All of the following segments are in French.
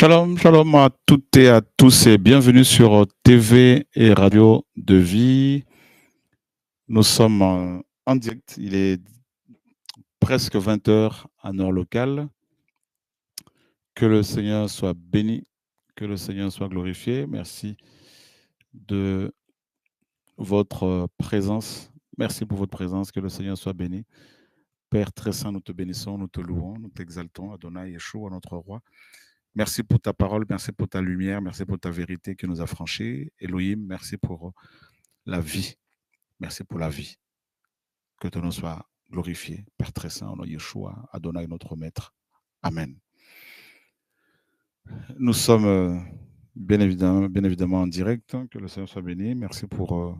Shalom, shalom à toutes et à tous et bienvenue sur TV et Radio de Vie. Nous sommes en direct, il est presque 20 heures en heure locale. Que le Seigneur soit béni, que le Seigneur soit glorifié. Merci de votre présence. Merci pour votre présence, que le Seigneur soit béni. Père très saint, nous te bénissons, nous te louons, nous t'exaltons, Adonai Yeshua, notre roi. Merci pour ta parole, merci pour ta lumière, merci pour ta vérité qui nous a franchis. Elohim, merci pour la vie. Merci pour la vie. Que ton nom soit glorifié, Père très saint, au nom de Yeshua, Adonai notre maître. Amen. Nous sommes bien évidemment en direct. Que le Seigneur soit béni. Merci pour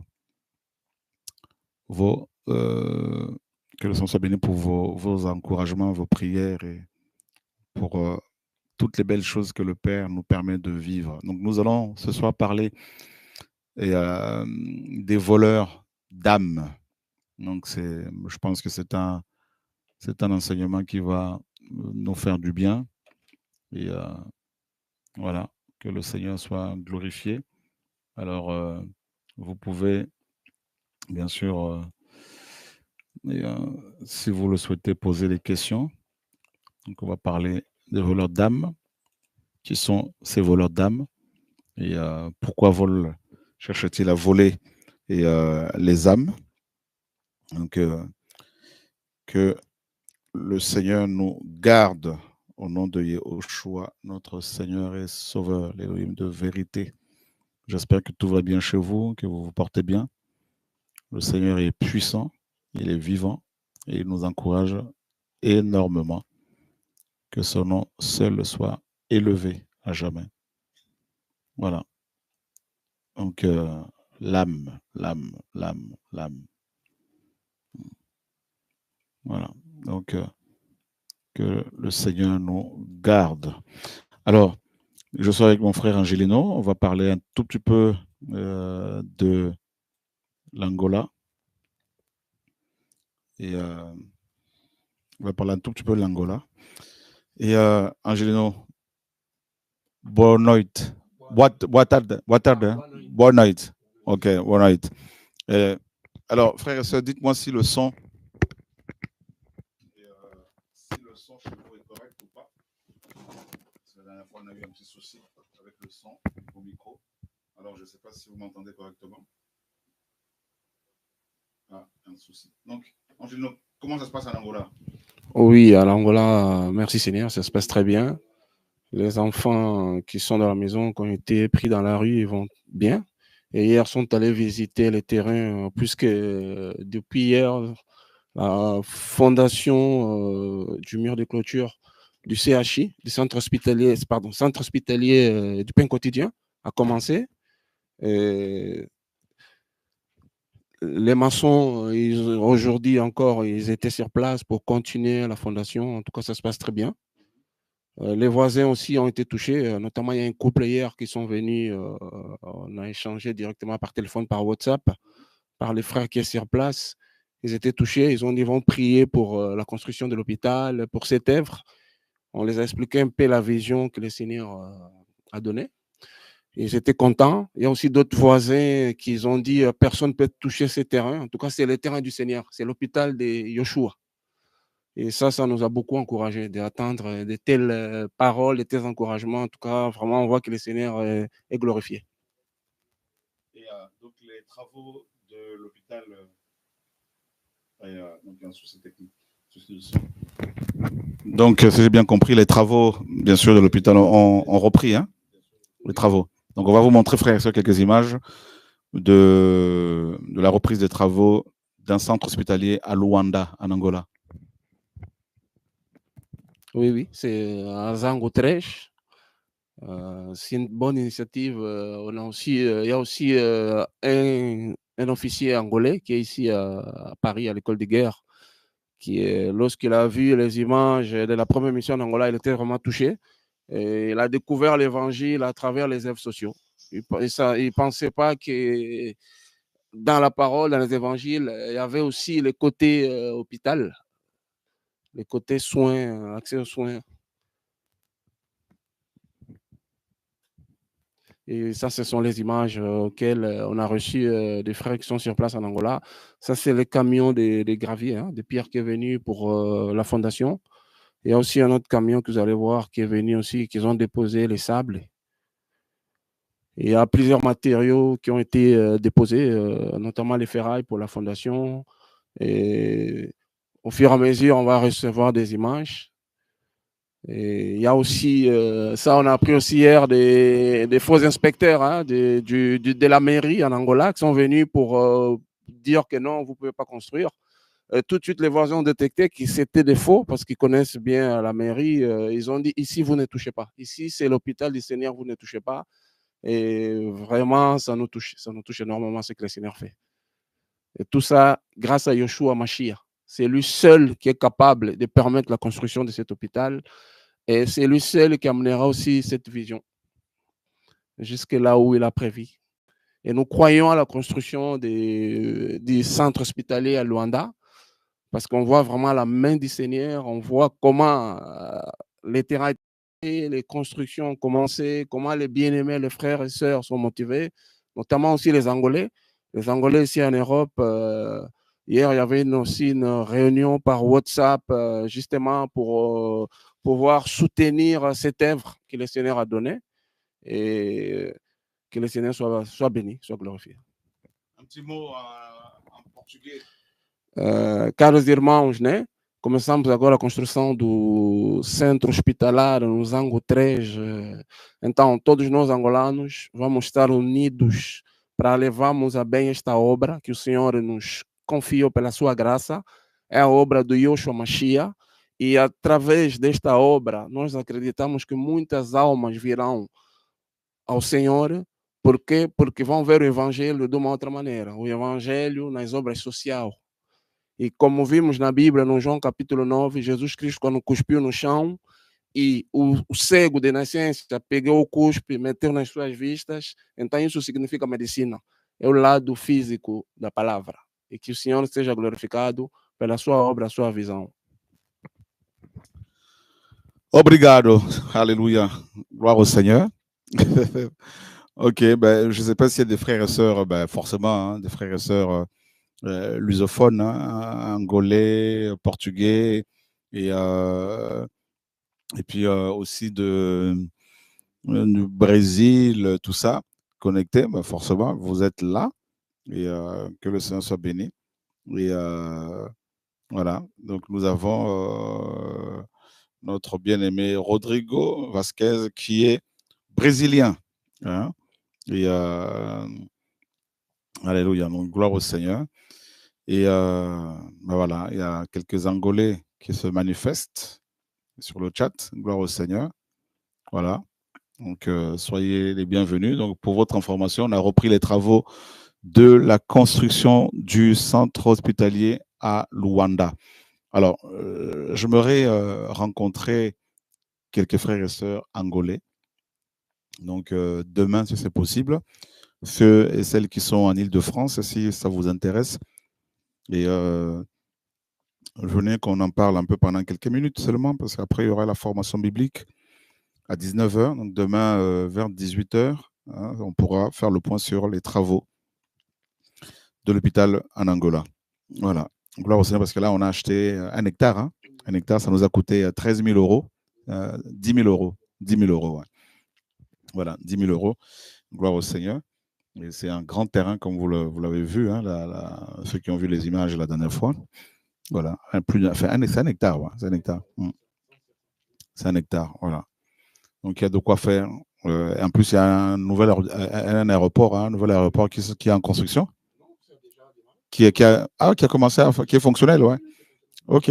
que le Seigneur soit béni pour vos encouragements, vos prières et pour toutes les belles choses que le Père nous permet de vivre. Donc nous allons ce soir parler des voleurs d'âmes. Donc je pense que c'est un enseignement qui va nous faire du bien. Et voilà, que le Seigneur soit glorifié. Alors, vous pouvez, bien sûr, si vous le souhaitez, poser des questions. Donc, on va parler des voleurs d'âmes. Qui sont ces voleurs d'âmes? Et pourquoi cherchent-ils à voler les âmes? Donc, que le Seigneur nous garde au nom de Yahushua, notre Seigneur et Sauveur, l'Élohim de vérité. J'espère que tout va bien chez vous, que vous vous portez bien. Le Seigneur est puissant, il est vivant et il nous encourage énormément. Que son nom seul soit élevé à jamais. Voilà. Donc, l'âme. Voilà. Donc, que le Seigneur nous garde. Alors, je suis avec mon frère Angelino. On va parler un tout petit peu de l'Angola. Et on va parler un tout petit peu de l'Angola. Et Angelino, bonne nuit. Boa tarde. Bonne nuit. Ok, bonne nuit. Alors, frères et sœurs, dites-moi si le son chez vous est correct ou pas. Parce que la dernière fois, on a eu un petit souci avec le son au micro. Alors, je ne sais pas si vous m'entendez correctement. Ah, un souci. Donc, Angelino, comment ça se passe en Angola? Oui, à l'Angola, merci Seigneur, ça se passe très bien. Les enfants qui sont dans la maison, qui ont été pris dans la rue, ils vont bien. Et hier, sont allés visiter les terrains, puisque depuis hier, la fondation du mur de clôture du CHI, du centre hospitalier du pain quotidien, a commencé. Et les maçons, aujourd'hui encore, ils étaient sur place pour continuer la fondation. En tout cas, ça se passe très bien. Les voisins aussi ont été touchés, notamment il y a un couple hier qui sont venus, on a échangé directement par téléphone, par WhatsApp, par les frères qui sont sur place. Ils étaient touchés, ils vont prier pour la construction de l'hôpital, pour cette œuvre. On les a expliqué un peu la vision que le Seigneur a donnée. Ils étaient contents. Il y a aussi d'autres voisins qui ont dit personne ne peut toucher ces terrains. En tout cas, c'est le terrain du Seigneur, c'est l'hôpital de Yoshua. Et ça nous a beaucoup encouragés d'attendre de telles paroles, de tels encouragements. En tout cas, vraiment, on voit que le Seigneur est glorifié. Et donc, les travaux de l'hôpital, donc, il y a un souci technique. Donc, si j'ai bien compris, les travaux, bien sûr, de l'hôpital ont repris, hein, les travaux. Donc, on va vous montrer, frères et sœurs, quelques images de la reprise des travaux d'un centre hospitalier à Luanda, en Angola. Oui, c'est à Zangotrèche. C'est une bonne initiative. Il y a aussi un officier angolais qui est ici à Paris, à l'école de guerre, lorsqu'il a vu les images de la première mission en Angola, il était vraiment touché. Et il a découvert l'évangile à travers les œuvres sociaux. Il ne pensait pas que dans la parole, dans les évangiles, il y avait aussi le côté hôpital, le côté soins, accès aux soins. Et ça, ce sont les images auxquelles on a reçu des frères qui sont sur place en Angola. Ça, c'est le camion des graviers, hein, des pierres qui est venu pour la fondation. Il y a aussi un autre camion que vous allez voir qui est venu aussi, qu'ils ont déposé les sables. Il y a plusieurs matériaux qui ont été déposés, notamment les ferrailles pour la fondation. Et au fur et à mesure, on va recevoir des images. Et il y a aussi, ça on a appris aussi hier, des faux inspecteurs hein, de la mairie en Angola qui sont venus pour dire que non, vous ne pouvez pas construire. Tout de suite, les voisins ont détecté que c'était des faux parce qu'ils connaissent bien la mairie. Ils ont dit, ici, vous ne touchez pas. Ici, c'est l'hôpital du Seigneur, vous ne touchez pas. Et vraiment, ça nous touche énormément ce que le Seigneur fait. Et tout ça grâce à Yoshua Mashiach. C'est lui seul qui est capable de permettre la construction de cet hôpital. Et c'est lui seul qui amènera aussi cette vision jusque là où il a prévu. Et nous croyons à la construction des centres hospitaliers à Luanda parce qu'on voit vraiment la main du Seigneur, on voit comment les terrains, les constructions ont commencé, comment les bien-aimés, les frères et sœurs sont motivés, notamment aussi les Angolais. Les Angolais ici en Europe, hier, il y avait aussi une réunion par WhatsApp justement pour pouvoir soutenir cette œuvre que le Seigneur a donnée et que le Seigneur soit béni, soit glorifié. Un petit mot en portugais. Caros irmãos, né? Começamos agora a construção do centro hospitalar no Zango 3. Então, todos nós angolanos vamos estar unidos para levarmos a bem esta obra que o Senhor nos confiou pela sua graça. É a obra do Yoshua Mashiach. E através desta obra, nós acreditamos que muitas almas virão ao Senhor. Por quê? Porque vão ver o Evangelho de uma outra maneira. O Evangelho nas obras sociais. E como vimos na Bíblia, no João capítulo 9, Jesus Cristo, quando cuspiu no chão, e o cego de nascença pegou o cuspe, meteu nas suas vistas, então isso significa medicina. É o lado físico da palavra. E que o Senhor seja glorificado pela sua obra, a sua visão. Obrigado. Alléluia. Gloire au Seigneur. Ok, ben, je ne sais pas s'il y a des frères et sœurs, ben, forcément, hein, des frères et sœurs lusophones, hein, angolais, portugais, et puis aussi du Brésil, tout ça, connectés, ben, forcément, vous êtes là, et que le Seigneur soit béni. Et voilà, donc nous avons notre bien-aimé Rodrigo Vasquez qui est brésilien. Hein, et alléluia, donc gloire au Seigneur. Et ben voilà, il y a quelques Angolais qui se manifestent sur le chat. Gloire au Seigneur. Voilà. Donc soyez les bienvenus. Donc pour votre information, on a repris les travaux de la construction du centre hospitalier à Luanda. Alors, j'aimerais rencontrer quelques frères et sœurs angolais. Donc demain, si c'est possible, ceux et celles qui sont en Île-de-France, si ça vous intéresse. Et venez qu'on en parle un peu pendant quelques minutes seulement, parce qu'après, il y aura la formation biblique à 19h. Donc demain, vers 18h, hein, on pourra faire le point sur les travaux de l'hôpital en Angola. Voilà. Gloire au Seigneur, parce que là, on a acheté un hectare. Hein. Un hectare, ça nous a coûté 13 000 euros. 10 000 euros. 10 000 euros, ouais. Voilà, 10 000 euros. Gloire au Seigneur. Et c'est un grand terrain, comme vous l'avez vu, hein, ceux qui ont vu les images la dernière fois. Voilà, c'est un hectare. Ouais, c'est un hectare. C'est un hectare, voilà. Donc il y a de quoi faire. En plus, il y a un aéroport, hein, un nouvel aéroport qui est en construction. Qui a commencé, qui est fonctionnel, ouais. Ok.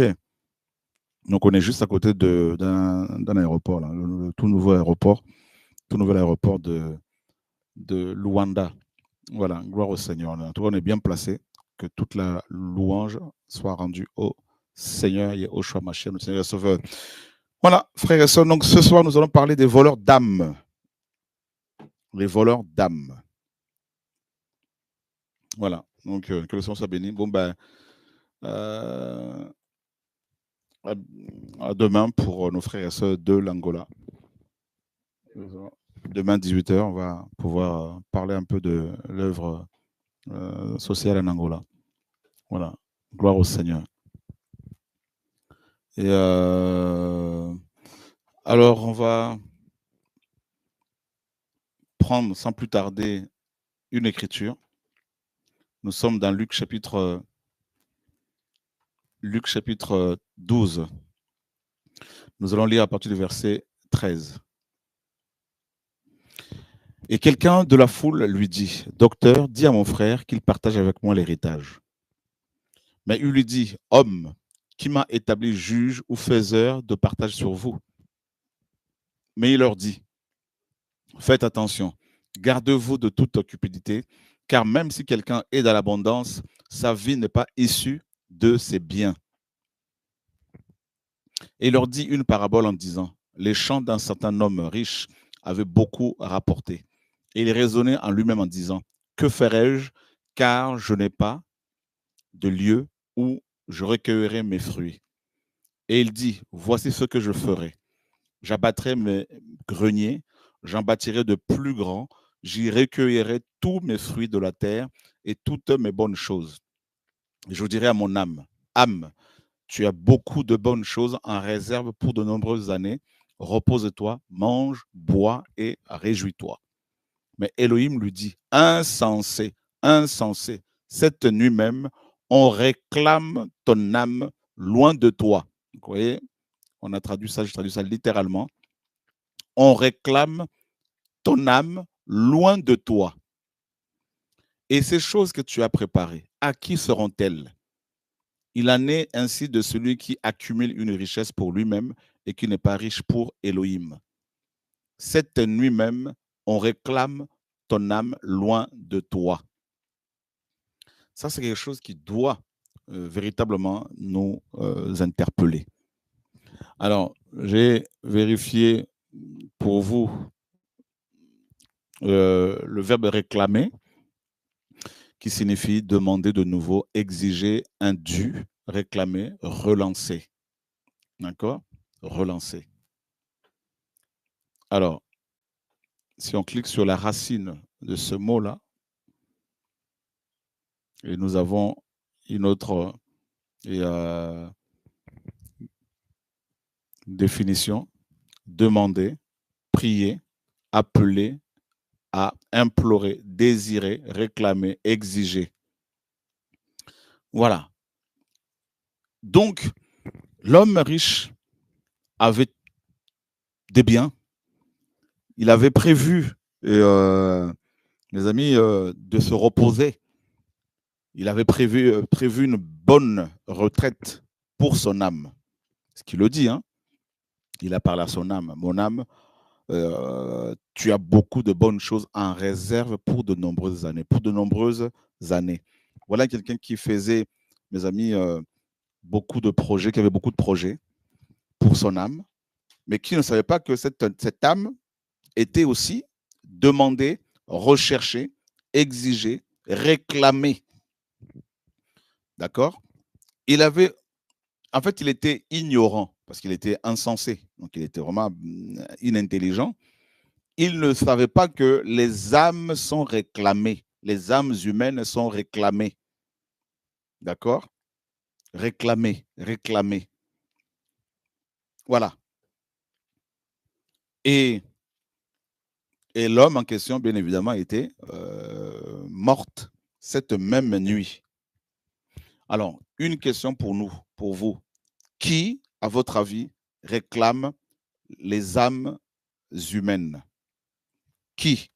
Donc on est juste à côté d'un aéroport, là, le tout nouvel aéroport de Luanda. Voilà, gloire au Seigneur. En tout cas, on est bien placé. Que toute la louange soit rendue au Seigneur Yahushua Mashiach, notre Seigneur Sauveur. Voilà, frères et sœurs, donc ce soir, nous allons parler des voleurs d'âmes. Les voleurs d'âmes. Voilà, donc que le Seigneur soit béni. Bon, ben, à demain pour nos frères et sœurs de l'Angola. demain 18 h, on va pouvoir parler un peu de l'œuvre sociale en Angola. Voilà, gloire au Seigneur. Et alors, on va prendre sans plus tarder une écriture. Nous sommes dans Luc chapitre 12. Nous allons lire à partir du verset 13. Et quelqu'un de la foule lui dit, « Docteur, dis à mon frère qu'il partage avec moi l'héritage. » Mais il lui dit, « Homme, qui m'a établi juge ou faiseur de partage sur vous? » Mais il leur dit, « Faites attention, gardez-vous de toute cupidité, car même si quelqu'un est dans l'abondance, sa vie n'est pas issue de ses biens. » Et il leur dit une parabole en disant, « Les champs d'un certain homme riche avaient beaucoup rapporté. » Et il raisonnait en lui-même en disant, « Que ferai-je, car je n'ai pas de lieu où je recueillerai mes fruits. » Et il dit, « Voici ce que je ferai. J'abattrai mes greniers, j'en bâtirai de plus grands, j'y recueillerai tous mes fruits de la terre et toutes mes bonnes choses. Et je dirai à mon âme, âme, tu as beaucoup de bonnes choses en réserve pour de nombreuses années. Repose-toi, mange, bois et réjouis-toi. » Mais Elohim lui dit, insensé, insensé, cette nuit même, on réclame ton âme loin de toi. Vous voyez, on a traduit ça, je traduis ça littéralement. On réclame ton âme loin de toi. Et ces choses que tu as préparées, à qui seront-elles? Il en est ainsi de celui qui accumule une richesse pour lui-même et qui n'est pas riche pour Elohim. Cette nuit même, on réclame ton âme loin de toi. Ça, c'est quelque chose qui doit véritablement nous interpeller. Alors, j'ai vérifié pour vous le verbe réclamer, qui signifie demander de nouveau, exiger un dû, réclamer, relancer. D'accord? Relancer. Alors, si on clique sur la racine de ce mot-là, et nous avons une autre définition, demander, prier, appeler, à implorer, désirer, réclamer, exiger. Voilà. Donc, l'homme riche avait des biens. Il avait prévu, mes amis, de se reposer. Il avait prévu une bonne retraite pour son âme. Ce qu'il le dit, hein. Il a parlé à son âme. Mon âme, tu as beaucoup de bonnes choses en réserve pour de nombreuses années. Pour de nombreuses années. Voilà quelqu'un qui faisait, mes amis, beaucoup de projets, qui avait beaucoup de projets pour son âme, mais qui ne savait pas que cette âme était aussi demandée, recherchée, exigée, réclamée. D'accord? Il avait, en fait, il était ignorant parce qu'il était insensé, donc il était vraiment inintelligent. Il ne savait pas que les âmes sont réclamées, les âmes humaines sont réclamées. D'accord? Réclamées, réclamées. Voilà. Et l'homme en question, bien évidemment, était morte cette même nuit. Alors, une question pour nous, pour vous. Qui, à votre avis, réclame les âmes humaines? Qui?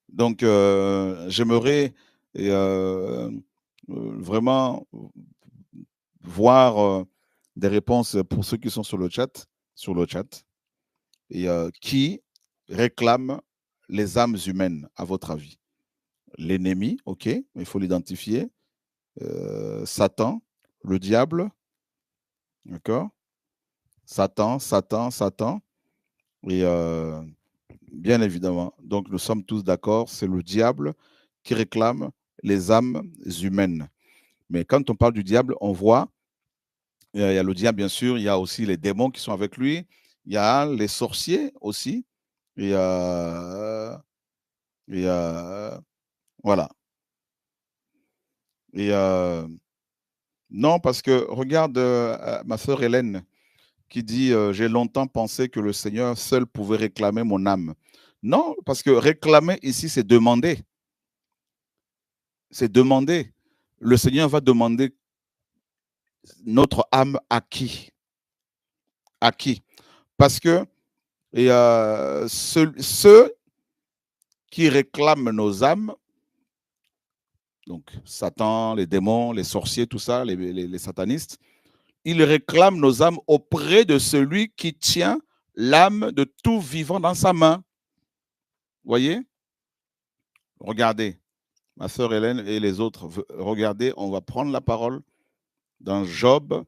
Donc, j'aimerais vraiment voir des réponses pour ceux qui sont sur le chat. Et qui réclame les âmes humaines, à votre avis? L'ennemi, ok, il faut l'identifier. Satan, le diable, d'accord? Satan. Et bien évidemment, donc nous sommes tous d'accord, c'est le diable qui réclame les âmes humaines. Mais quand on parle du diable, on voit, il y a le diable bien sûr, il y a aussi les démons qui sont avec lui, il y a les sorciers aussi, Et, voilà. Et non, parce que regarde ma sœur Hélène qui dit j'ai longtemps pensé que le Seigneur seul pouvait réclamer mon âme. Non, parce que réclamer ici, c'est demander. C'est demander. Le Seigneur va demander notre âme à qui? À qui? Parce que ceux qui réclament nos âmes, donc Satan, les démons, les sorciers, tout ça, les satanistes, ils réclament nos âmes auprès de celui qui tient l'âme de tout vivant dans sa main. Voyez? Regardez, ma sœur Hélène et les autres, regardez, on va prendre la parole dans Job,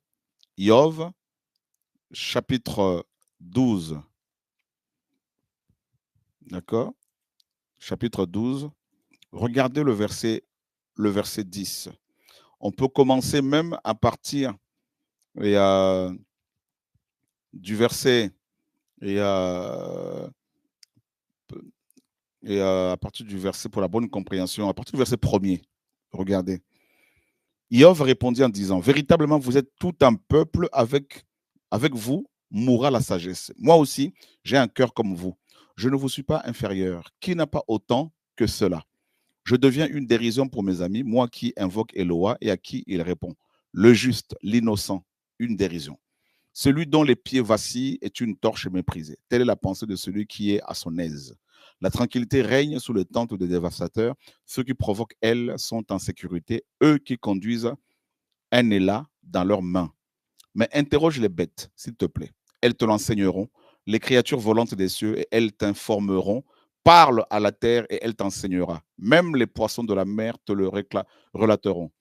chapitre 12. D'accord? Chapitre 12. Regardez le verset 10. On peut commencer même à partir du verset à partir du verset, pour la bonne compréhension, à partir du verset 1er. Regardez. Iov répondit en disant, véritablement, vous êtes tout un peuple, avec vous mourra la sagesse. Moi aussi, j'ai un cœur comme vous. Je ne vous suis pas inférieur. Qui n'a pas autant que cela? Je deviens une dérision pour mes amis, moi qui invoque Eloa et à qui il répond. Le juste, l'innocent, une dérision. Celui dont les pieds vacillent est une torche méprisée. Telle est la pensée de celui qui est à son aise. La tranquillité règne sous les tentes des dévastateurs. Ceux qui provoquent, elles, sont en sécurité. Eux qui conduisent un élat dans leurs mains. Mais interroge les bêtes, s'il te plaît. Elles te l'enseigneront. Les créatures volantes des cieux, et elles t'informeront. Parle à la terre et elle t'enseignera. Même les poissons de la mer te le relateront.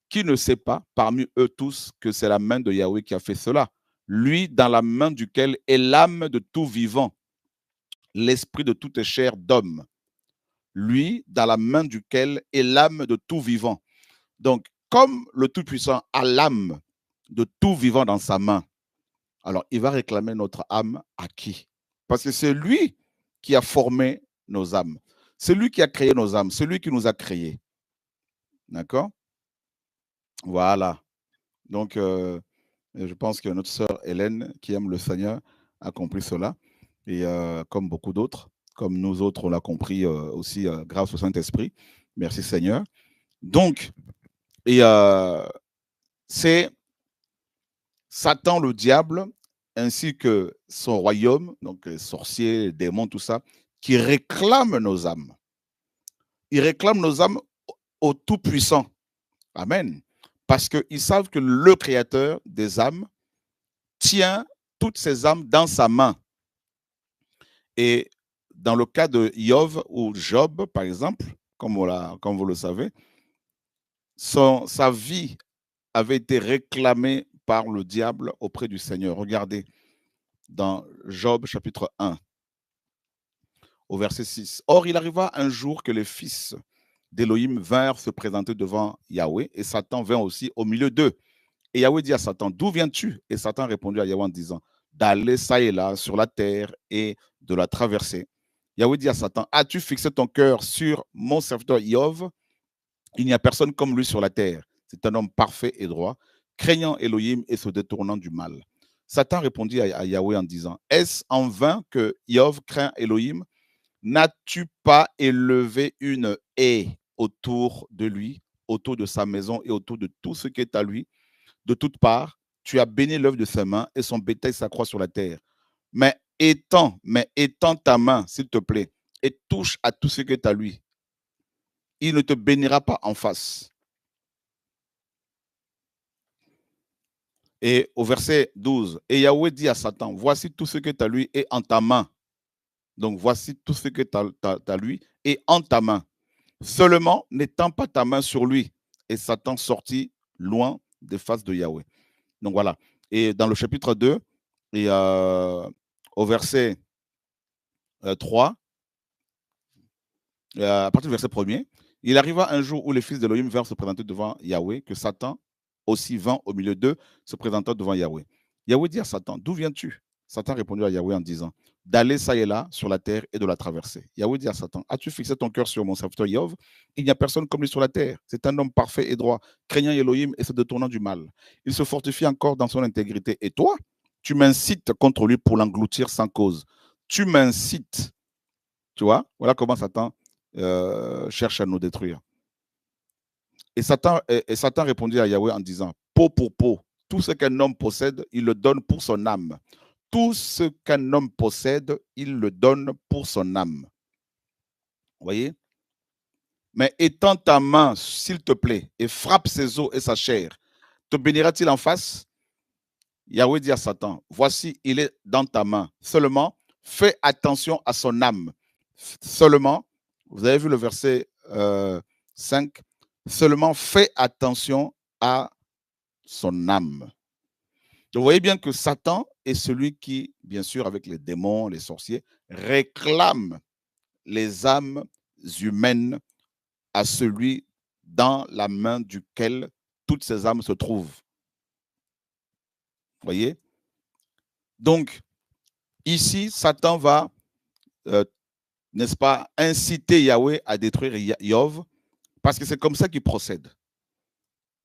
Qui ne sait pas, parmi eux tous, que c'est la main de Yahweh qui a fait cela? Lui, dans la main duquel est l'âme de tout vivant, l'esprit de toute chair d'homme. Lui, dans la main duquel est l'âme de tout vivant. Donc, comme le Tout-Puissant a l'âme de tout vivant dans sa main, alors il va réclamer notre âme à qui? Parce que c'est lui qui a formé nos âmes. C'est lui qui a créé nos âmes. C'est lui qui nous a créés. D'accord? Voilà. Donc, je pense que notre sœur Hélène, qui aime le Seigneur, a compris cela. Et comme beaucoup d'autres, comme nous autres, on l'a compris aussi grâce au Saint-Esprit. Merci Seigneur. Donc, c'est Satan, le diable, ainsi que son royaume, donc les sorciers, les démons, tout ça, qui réclament nos âmes. Ils réclament nos âmes au Tout-Puissant. Amen. Parce qu'ils savent que le Créateur des âmes tient toutes ces âmes dans sa main. Et dans le cas de Iov ou Job, par exemple, comme vous le savez, sa vie avait été réclamée par le diable auprès du Seigneur. Regardez, dans Job chapitre 1, au verset 6. Or, il arriva un jour que les fils d'Élohim vinrent se présenter devant Yahweh, et Satan vint aussi au milieu d'eux. Et Yahweh dit à Satan, d'où viens-tu? Et Satan répondit à Yahweh en disant, d'aller ça et là sur la terre et de la traverser. Yahweh dit à Satan, as-tu fixé ton cœur sur mon serviteur Iov? Il n'y a personne comme lui sur la terre. C'est un homme parfait et droit, craignant Elohim et se détournant du mal. Satan répondit à Yahweh en disant, est-ce en vain que Iov craint Elohim? N'as-tu pas élevé une haie autour de lui, autour de sa maison et autour de tout ce qui est à lui? De toutes parts, tu as béni l'œuvre de ses mains et son bétail s'accroît sur la terre. Mais étends ta main, s'il te plaît, et touche à tout ce qui est à lui. Il ne te bénira pas en face. Et au verset 12, et Yahweh dit à Satan, voici tout ce qui est à lui est en ta main. Donc voici tout ce qui est à lui est en ta main. Seulement, n'étends pas ta main sur lui. Et Satan sortit loin des faces de Yahweh. Donc voilà. Et dans le chapitre 2, et au verset 3, à partir du verset 1er, il arriva un jour où les fils d'Élohim vinrent se présenter devant Yahweh, que Satan aussi vint au milieu d'eux, se présentant devant Yahweh. Yahweh dit à Satan, d'où viens-tu? Satan répondit à Yahweh en disant, d'aller ça et là sur la terre et de la traverser. Yahweh dit à Satan, as-tu fixé ton cœur sur mon serviteur Yov? Il n'y a personne comme lui sur la terre. C'est un homme parfait et droit, craignant Elohim et se détournant du mal. Il se fortifie encore dans son intégrité. Et toi, tu m'incites contre lui pour l'engloutir sans cause. Tu m'incites. Tu vois, voilà comment Satan cherche à nous détruire. Et Satan répondit à Yahweh en disant, peau pour peau, tout ce qu'un homme possède, il le donne pour son âme. Tout ce qu'un homme possède, il le donne pour son âme. Vous voyez? Mais étends ta main, s'il te plaît, et frappe ses os et sa chair. Te bénira-t-il en face? Yahweh dit à Satan, voici, il est dans ta main. Seulement, fais attention à son âme. Seulement, vous avez vu le verset 5, seulement fais attention à son âme. Donc, vous voyez bien que Satan est celui qui, bien sûr, avec les démons, les sorciers, réclame les âmes humaines à celui dans la main duquel toutes ces âmes se trouvent. Vous voyez? Donc, ici, Satan va, n'est-ce pas, inciter Yahweh à détruire Yov, parce que c'est comme ça qu'il procède.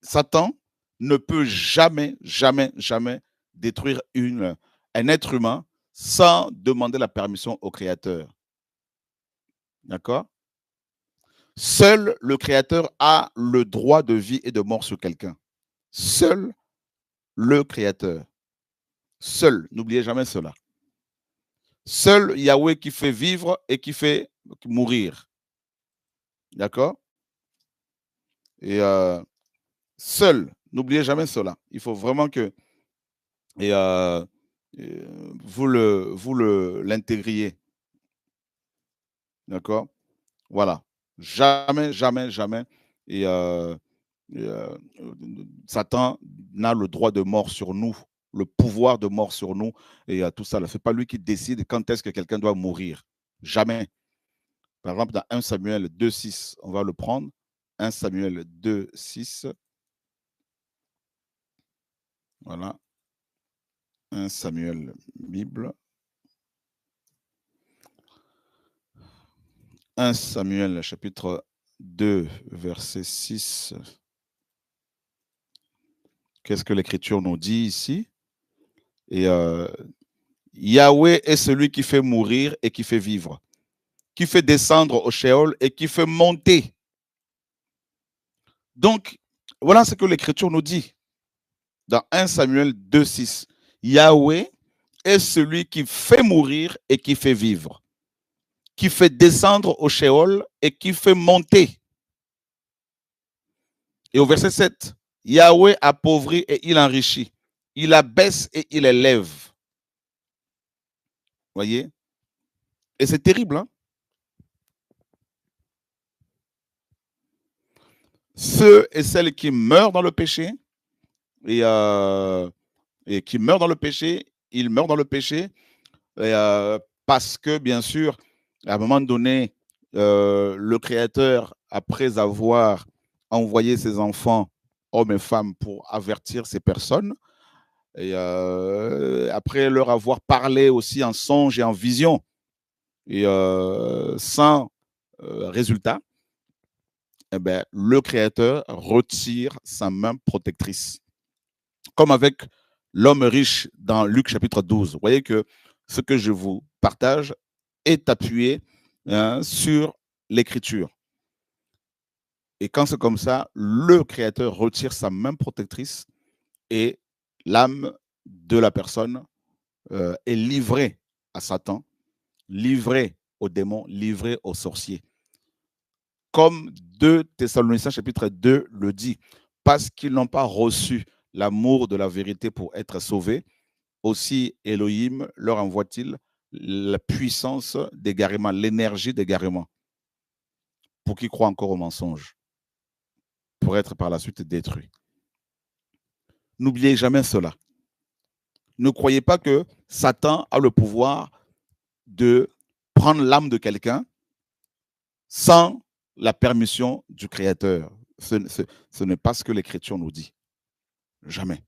Satan ne peut jamais, jamais, jamais détruire un être humain sans demander la permission au Créateur. D'accord? Seul le Créateur a le droit de vie et de mort sur quelqu'un. Seul le Créateur. Seul, n'oubliez jamais cela. Seul Yahweh qui fait vivre et qui fait mourir. D'accord? Et seul, n'oubliez jamais cela. Il faut vraiment que vous l'intégriez. D'accord? Voilà. Jamais, jamais, jamais. Et Satan n'a le droit de mort sur nous, le pouvoir de mort sur nous et tout ça. Ce n'est pas lui qui décide quand est-ce que quelqu'un doit mourir. Jamais. Par exemple, dans 1 Samuel 2,6, on va le prendre. 1 Samuel 2,6. Voilà. 1 Samuel, Bible. 1 Samuel, chapitre 2, verset 6. Qu'est-ce que l'Écriture nous dit ici? Et Yahweh est celui qui fait mourir et qui fait vivre, qui fait descendre au Sheol et qui fait monter. Donc, voilà ce que l'Écriture nous dit dans 1 Samuel 2, 6. Yahweh est celui qui fait mourir et qui fait vivre, qui fait descendre au Sheol et qui fait monter. Et au verset 7, Yahweh appauvrit et il enrichit. Il abaisse et il élève. Voyez? Et c'est terrible, hein? Ceux et celles qui meurent dans le péché, et qui meurent dans le péché, ils meurent dans le péché, parce que, bien sûr, à un moment donné, le Créateur, après avoir envoyé ses enfants, hommes et femmes, pour avertir ces personnes, et après leur avoir parlé aussi en songe et en vision, et sans résultat, eh bien, le Créateur retire sa main protectrice. Comme avec l'homme riche dans Luc chapitre 12. Vous voyez que ce que je vous partage est appuyé sur l'Écriture. Et quand c'est comme ça, le Créateur retire sa main protectrice et l'âme de la personne est livrée à Satan, livrée aux démons, livrée aux sorciers. Comme 2 Thessaloniciens chapitre 2 le dit, parce qu'ils n'ont pas reçu l'amour de la vérité pour être sauvés, aussi Elohim leur envoie-t-il la puissance d'égarement, l'énergie d'égarement, pour qu'ils croient encore au mensonge, pour être par la suite détruits. N'oubliez jamais cela. Ne croyez pas que Satan a le pouvoir de prendre l'âme de quelqu'un sans la permission du Créateur. Ce n'est pas ce que l'Écriture nous dit. Jamais.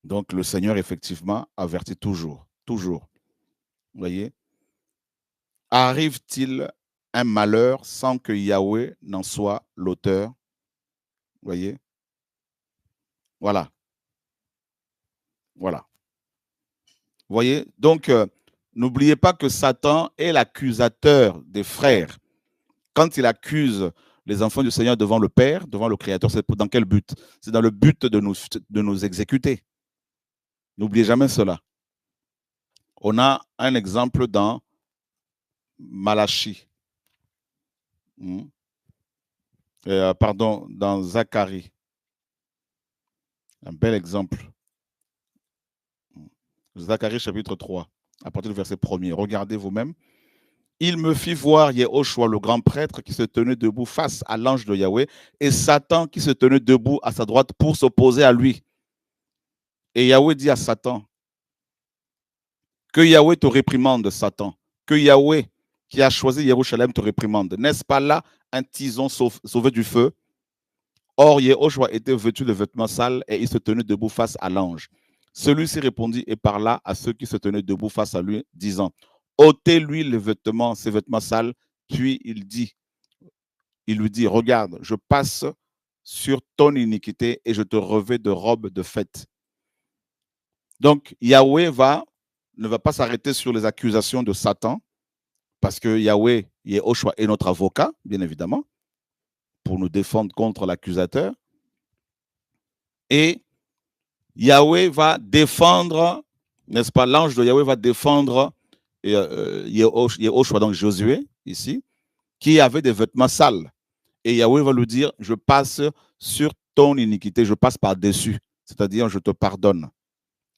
Donc, le Seigneur, effectivement, avertit toujours. Toujours. Vous voyez? Arrive-t-il un malheur sans que Yahweh n'en soit l'auteur? Vous voyez? Voilà. Voilà. Vous voyez? Donc, n'oubliez pas que Satan est l'accusateur des frères. Quand il accuse les enfants du Seigneur devant le Père, devant le Créateur, c'est dans quel but? C'est dans le but de nous exécuter. N'oubliez jamais cela. On a un exemple dans Malachie. Pardon, dans Zacharie. Un bel exemple. Zacharie chapitre 3, à partir du verset 1er. Regardez vous-même. Il me fit voir Yehoshua, le grand prêtre, qui se tenait debout face à l'ange de Yahweh, et Satan qui se tenait debout à sa droite pour s'opposer à lui. Et Yahweh dit à Satan, que Yahweh te réprimande, Satan, que Yahweh qui a choisi Jérusalem te réprimande. N'est-ce pas là un tison sauvé du feu? Or, Yehoshua était vêtu de vêtements sales et il se tenait debout face à l'ange. Celui-ci répondit et parla à ceux qui se tenaient debout face à lui, disant, ôtez-lui les vêtements, ses vêtements sales. Puis il lui dit, regarde, je passe sur ton iniquité et je te revêts de robes de fête. Donc, Yahweh ne va pas s'arrêter sur les accusations de Satan, parce que Yahweh, Yehoshua, est notre avocat, bien évidemment, pour nous défendre contre l'accusateur. Et Yahweh va défendre, n'est-ce pas, l'ange de Yahweh va défendre Yehoshua, donc Josué, ici, qui avait des vêtements sales. Et Yahweh va lui dire, je passe sur ton iniquité, je passe par-dessus, c'est-à-dire je te pardonne.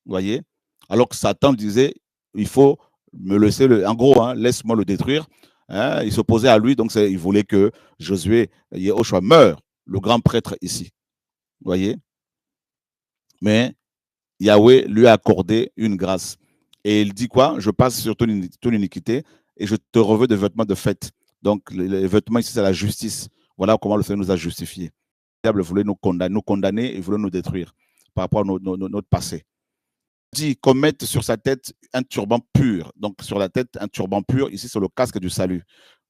Vous voyez? Alors que Satan disait, il faut me laisser, en gros, hein, laisse-moi le détruire. Hein, il s'opposait à lui, donc il voulait que Josué, Yehoshua meure, le grand prêtre ici. Vous voyez? Mais Yahweh lui a accordé une grâce. Et il dit quoi? Je passe sur ton iniquité et je te revêts de vêtements de fête. Donc, les vêtements ici, c'est la justice. Voilà comment le Seigneur nous a justifiés. Le diable voulait nous condamner et voulait nous détruire par rapport à notre passé. Il dit qu'on mette sur sa tête un turban pur. Donc, sur la tête, un turban pur. Ici, c'est le casque du salut.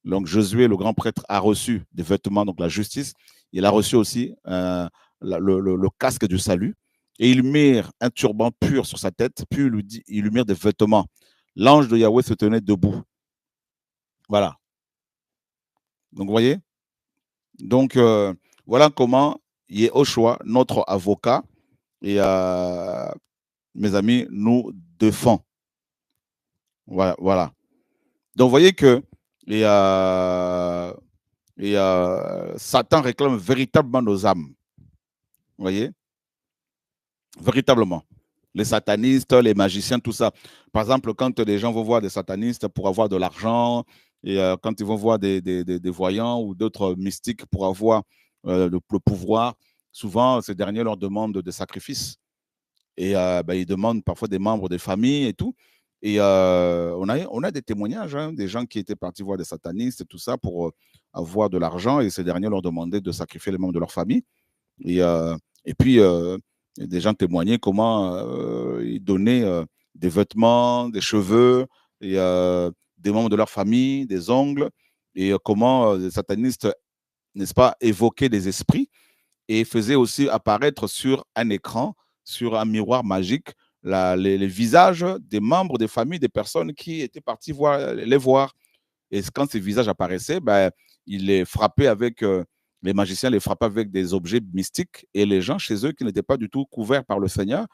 Donc, Josué, le grand prêtre, a reçu des vêtements, donc la justice. Il a reçu aussi le casque du salut. Et il mit un turban pur sur sa tête, puis il lui mit des vêtements. L'ange de Yahweh se tenait debout. Voilà. Donc, vous voyez? Donc, voilà comment Yehoshua, notre avocat, et mes amis, nous défend. Voilà. Voilà. Donc, vous voyez que Satan réclame véritablement nos âmes. Vous voyez? Véritablement. Les satanistes, les magiciens, tout ça. Par exemple, quand les gens vont voir des satanistes pour avoir de l'argent, et quand ils vont voir des voyants ou d'autres mystiques pour avoir le pouvoir, souvent, ces derniers leur demandent des sacrifices. Et ils demandent parfois des membres des familles et tout. Et on a des témoignages, hein, des gens qui étaient partis voir des satanistes et tout ça pour avoir de l'argent. Et ces derniers leur demandaient de sacrifier les membres de leur famille. Et puis, des gens témoignaient comment ils donnaient des vêtements, des cheveux, et des membres de leur famille, des ongles, et comment les satanistes, n'est-ce pas, évoquaient des esprits et faisaient aussi apparaître sur un écran, sur un miroir magique, les visages des membres des familles des personnes qui étaient parties les voir. Et quand ces visages apparaissaient, ils les frappaient avec, les magiciens les frappaient avec des objets mystiques et les gens chez eux qui n'étaient pas du tout couverts par le Seigneur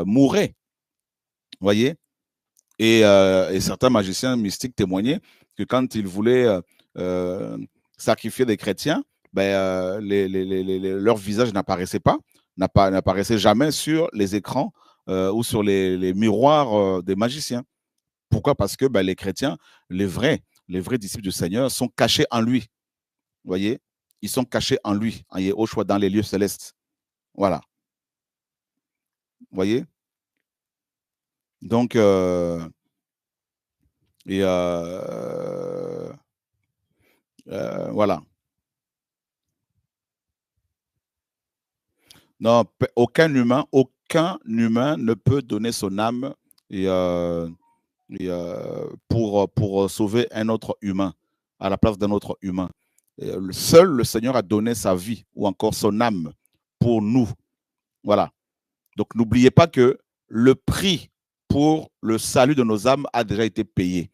mouraient. Vous voyez? Et certains magiciens mystiques témoignaient que quand ils voulaient sacrifier des chrétiens, leur visage n'apparaissait pas, n'apparaissait jamais sur les écrans ou sur les miroirs des magiciens. Pourquoi? Parce que les chrétiens, les vrais disciples du Seigneur sont cachés en lui. Vous voyez? Ils sont cachés en lui, en Yehoshua, dans les lieux célestes. Voilà. Vous voyez? Donc, voilà. Non, aucun humain aucun humain ne peut donner son âme pour sauver un autre humain à la place d'un autre humain. Seul le Seigneur a donné sa vie ou encore son âme pour nous. Voilà. Donc n'oubliez pas que le prix pour le salut de nos âmes a déjà été payé.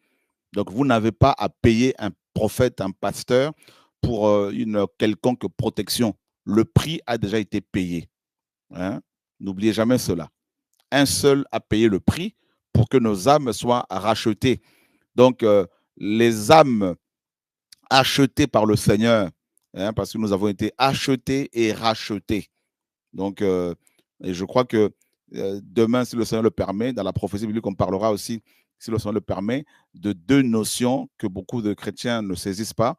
Donc vous n'avez pas à payer un prophète, un pasteur pour une quelconque protection. Le prix a déjà été payé. Hein? N'oubliez jamais cela. Un seul a payé le prix pour que nos âmes soient rachetées. Donc les âmes achetées par le Seigneur, hein, parce que nous avons été achetés et rachetés. Donc, et je crois que demain, si le Seigneur le permet, dans la prophétie biblique, on parlera aussi, si le Seigneur le permet, de deux notions que beaucoup de chrétiens ne saisissent pas,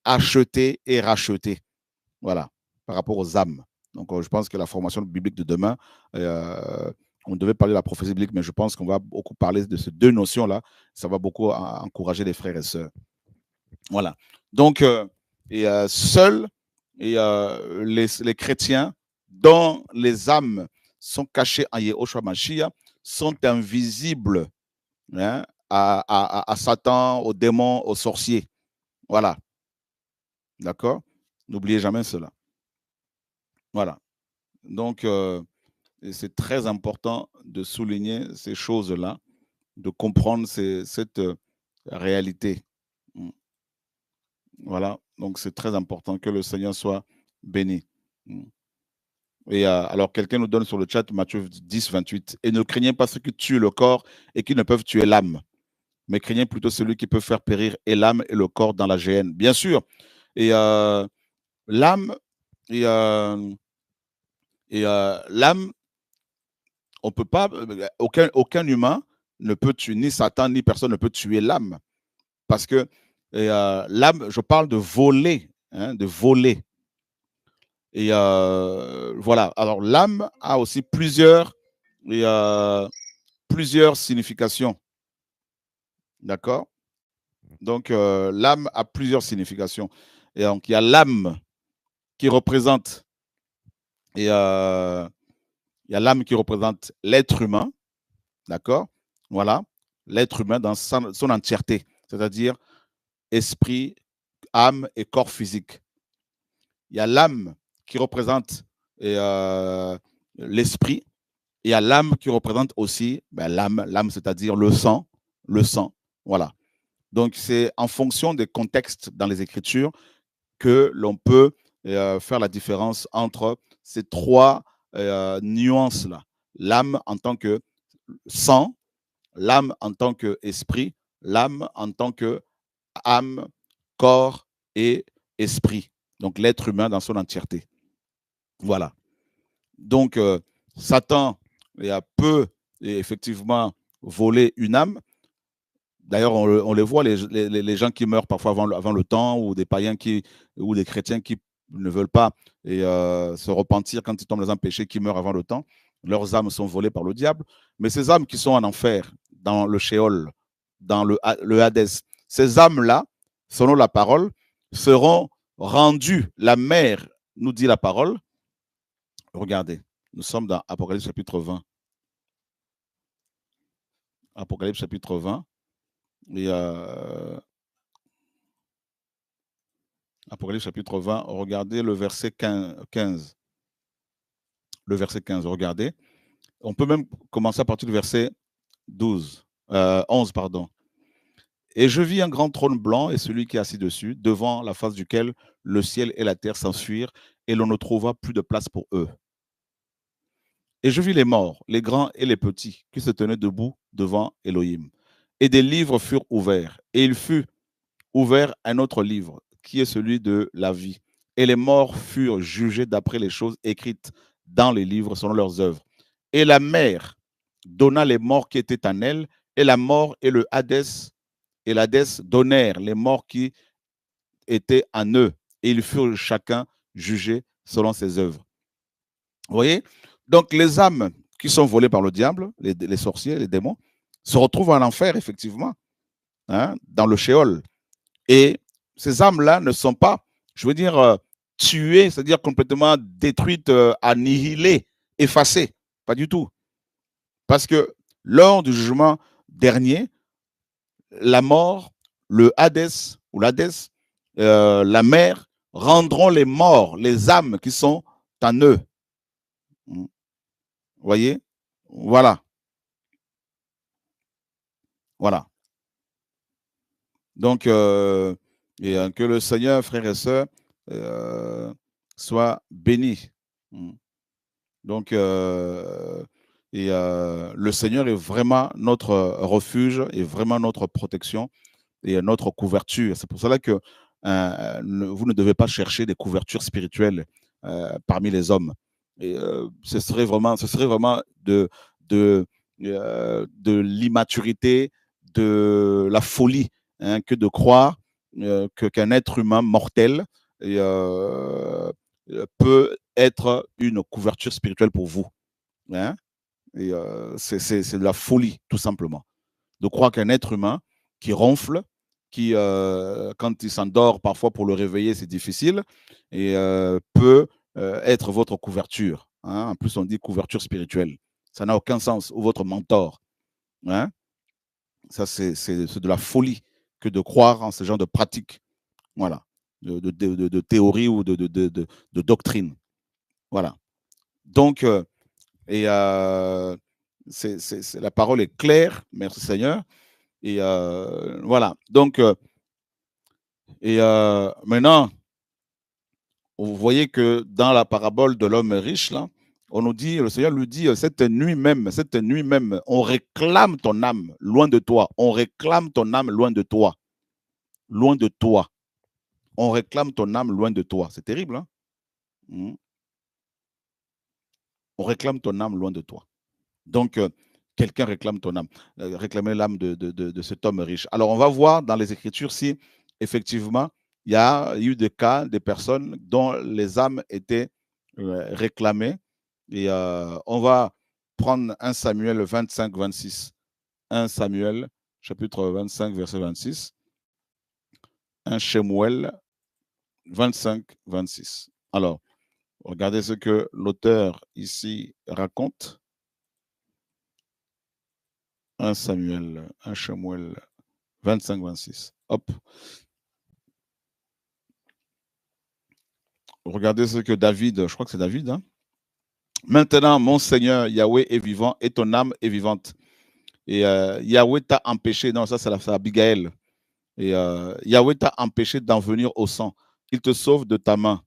acheter et racheter. Voilà, par rapport aux âmes. Donc, je pense que la formation biblique de demain, on devait parler de la prophétie biblique, mais je pense qu'on va beaucoup parler de ces deux notions-là. Ça va beaucoup encourager les frères et sœurs. Voilà. Donc, seuls les chrétiens dont les âmes sont cachées en Yehoshua Mashiach sont invisibles, hein, à Satan, aux démons, aux sorciers. Voilà. D'accord? N'oubliez jamais cela. Voilà. Donc, c'est très important de souligner ces choses-là, de comprendre cette réalité. Voilà. Donc, c'est très important que le Seigneur soit béni. Et alors, quelqu'un nous donne sur le chat Matthieu 10, 28. Et ne craignez pas ceux qui tuent le corps et qui ne peuvent tuer l'âme, mais craignez plutôt celui qui peut faire périr et l'âme et le corps dans la géhenne. Bien sûr. Et l'âme, l'âme, on peut pas, aucun humain ne peut tuer, ni Satan, ni personne ne peut tuer l'âme. Parce que l'âme, je parle de voler, hein, de voler. Et voilà. Alors, l'âme a aussi plusieurs significations. D'accord? Donc, l'âme a plusieurs significations. Et donc, il y a l'âme qui représente, il y a l'âme qui représente l'être humain. D'accord? Voilà. L'être humain dans son entièreté, c'est-à-dire esprit, âme et corps physique. Il y a l'âme qui représente l'esprit. Il y a l'âme qui représente aussi l'âme, c'est-à-dire le sang. Voilà. Donc, c'est en fonction des contextes dans les Écritures que l'on peut faire la différence entre ces trois nuances-là. L'âme en tant que sang, l'âme en tant qu'esprit, l'âme en tant que âme, corps et esprit. Donc, l'être humain dans son entièreté. Voilà. Donc, Satan peut effectivement voler une âme. D'ailleurs, on les voit, les gens qui meurent parfois avant le temps, ou des païens ou des chrétiens qui ne veulent pas se repentir quand ils tombent dans un péché, qui meurent avant le temps. Leurs âmes sont volées par le diable. Mais ces âmes qui sont en enfer, dans le Sheol, dans le Hadès, ces âmes-là, selon la parole, seront rendues. La mer, nous dit la parole. Regardez, nous sommes dans Apocalypse chapitre 20. Apocalypse chapitre 20. Et Apocalypse chapitre 20, regardez le verset 15. Le verset 15, regardez. On peut même commencer à partir du verset 11. Et je vis un grand trône blanc et celui qui est assis dessus, devant la face duquel le ciel et la terre s'enfuirent, et l'on ne trouva plus de place pour eux. Et je vis les morts, les grands et les petits, qui se tenaient debout devant Elohim. Et des livres furent ouverts, et il fut ouvert un autre livre, qui est celui de la vie. Et les morts furent jugés d'après les choses écrites dans les livres selon leurs œuvres. Et la mer donna les morts qui étaient en elle, et la mort et le Hadès et l'Hadès donnèrent les morts qui étaient en eux, et ils furent chacun jugés selon ses œuvres. Vous voyez? Donc les âmes qui sont volées par le diable, les sorciers, les démons, se retrouvent en enfer, effectivement, hein, dans le Sheol. Et ces âmes-là ne sont pas, je veux dire, tuées, c'est-à-dire complètement détruites, annihilées, effacées. Pas du tout. Parce que lors du jugement dernier, la mort, le Hadès ou l'Hadès, la mer, rendront les morts, les âmes qui sont en eux. Vous voyez? Voilà. Voilà. Donc, que le Seigneur, frères et sœurs, soit béni. Donc, le Seigneur est vraiment notre refuge, et vraiment notre protection et notre couverture. C'est pour cela que vous ne devez pas chercher des couvertures spirituelles parmi les hommes. Et ce serait vraiment de l'immaturité, de la folie, hein, que de croire qu'un être humain mortel peut être une couverture spirituelle pour vous. Hein? Et c'est de la folie, tout simplement. De croire qu'un être humain qui ronfle, qui, quand il s'endort, parfois pour le réveiller, c'est difficile, et peut être votre couverture. Hein? En plus, on dit couverture spirituelle. Ça n'a aucun sens. Ou votre mentor. Hein? Ça, c'est de la folie que de croire en ce genre de pratique. Voilà. De théorie ou de doctrine. Voilà. Donc, la parole est claire. Merci Seigneur. Et voilà. Donc, maintenant, vous voyez que dans la parabole de l'homme riche, là, on nous dit, le Seigneur lui dit, cette nuit même, on réclame ton âme loin de toi. On réclame ton âme loin de toi. Loin de toi. On réclame ton âme loin de toi. C'est terrible, hein? On réclame ton âme loin de toi. Donc, quelqu'un réclame ton âme. Réclamer l'âme de cet homme riche. Alors, on va voir dans les Écritures si, effectivement, il y a eu des cas, des personnes dont les âmes étaient réclamées. Et on va prendre 1 Samuel 25, 26. 1 Samuel, chapitre 25, verset 26. 1 Shemuel 25, 26. Alors, regardez ce que l'auteur ici raconte. 1 Samuel, 1 Shemuel 25, 26. Hop. Regardez ce que David, je crois que c'est David, hein? Maintenant, mon Seigneur Yahweh est vivant et ton âme est vivante. Et Yahweh t'a empêché, non, ça c'est Abigail. Et Yahweh t'a empêché d'en venir au sang. Il te sauve de ta main.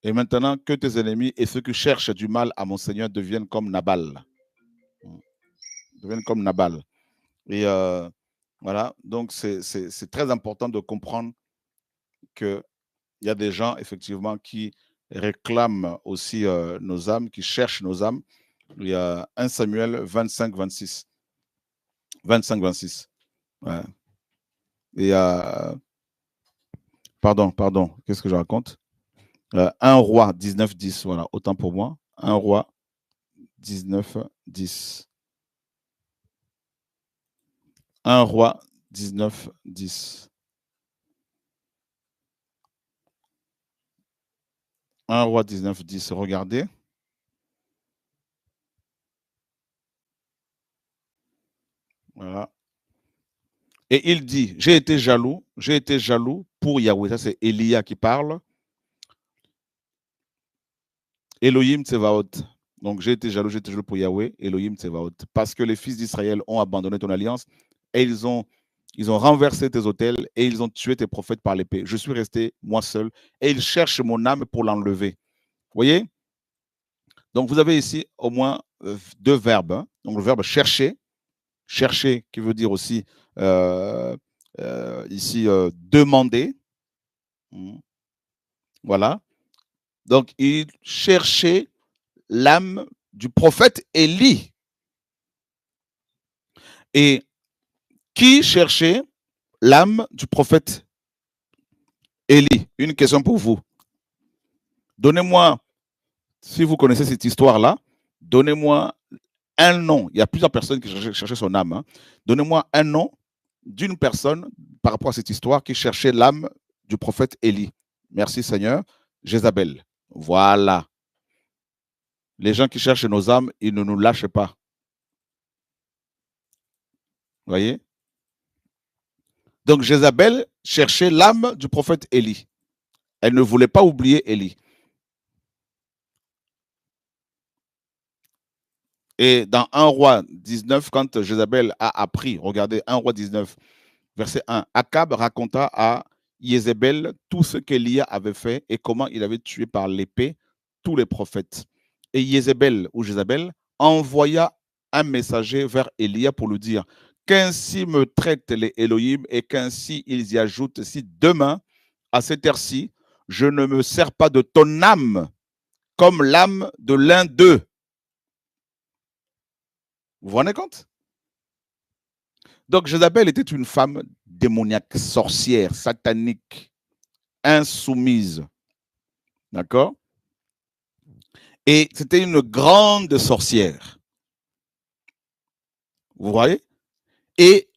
Et maintenant, que tes ennemis et ceux qui cherchent du mal à mon Seigneur deviennent comme Nabal. Deviennent comme Nabal. Et voilà, donc c'est très important de comprendre qu'il y a des gens, effectivement, qui réclament aussi nos âmes, qui cherchent nos âmes. Il y a 1 Samuel 25, 26. 25, 26. Ouais. Et pardon, qu'est-ce que je raconte? 1 roi 19, 10. Voilà, autant pour moi. 1 roi 19, 10. 1 roi 19, 10. 1 roi 19, 10. Regardez. Voilà. Et il dit, j'ai été jaloux pour Yahweh. Ça, c'est Élia qui parle. Elohim Tsevaot. Donc, j'ai été jaloux pour Yahweh, Elohim Tsevaot. Parce que les fils d'Israël ont abandonné ton alliance et ils ont renversé tes autels et ils ont tué tes prophètes par l'épée. Je suis resté, moi seul, et ils cherchent mon âme pour l'enlever. Vous voyez? Donc, vous avez ici au moins 2 verbes. Hein. Donc, le verbe chercher, qui veut dire aussi ici demander. Voilà. Donc, il cherchait l'âme du prophète Élie. Et qui cherchait l'âme du prophète Élie? Une question pour vous. Donnez-moi, si vous connaissez cette histoire-là, donnez-moi un nom. Il y a plusieurs personnes qui cherchaient son âme. Hein. Donnez-moi un nom d'une personne par rapport à cette histoire qui cherchait l'âme du prophète Élie. Merci Seigneur. Jézabel. Voilà. Les gens qui cherchent nos âmes, ils ne nous lâchent pas. Vous voyez? Donc, Jézabel cherchait l'âme du prophète Élie. Elle ne voulait pas oublier Élie. Et dans 1 roi 19, quand Jézabel a appris, regardez 1 roi 19, verset 1, Akab raconta à Jézabel tout ce qu'Élia avait fait et comment il avait tué par l'épée tous les prophètes. Et Jézabel envoya un messager vers Élia pour lui dire, qu'ainsi me traitent les Elohim et qu'ainsi ils y ajoutent, si demain, à cette heure-ci, je ne me sers pas de ton âme comme l'âme de l'un d'eux. Vous vous rendez compte? Donc, Jézabel était une femme démoniaque, sorcière, satanique, insoumise. D'accord? Et c'était une grande sorcière. Vous voyez? Et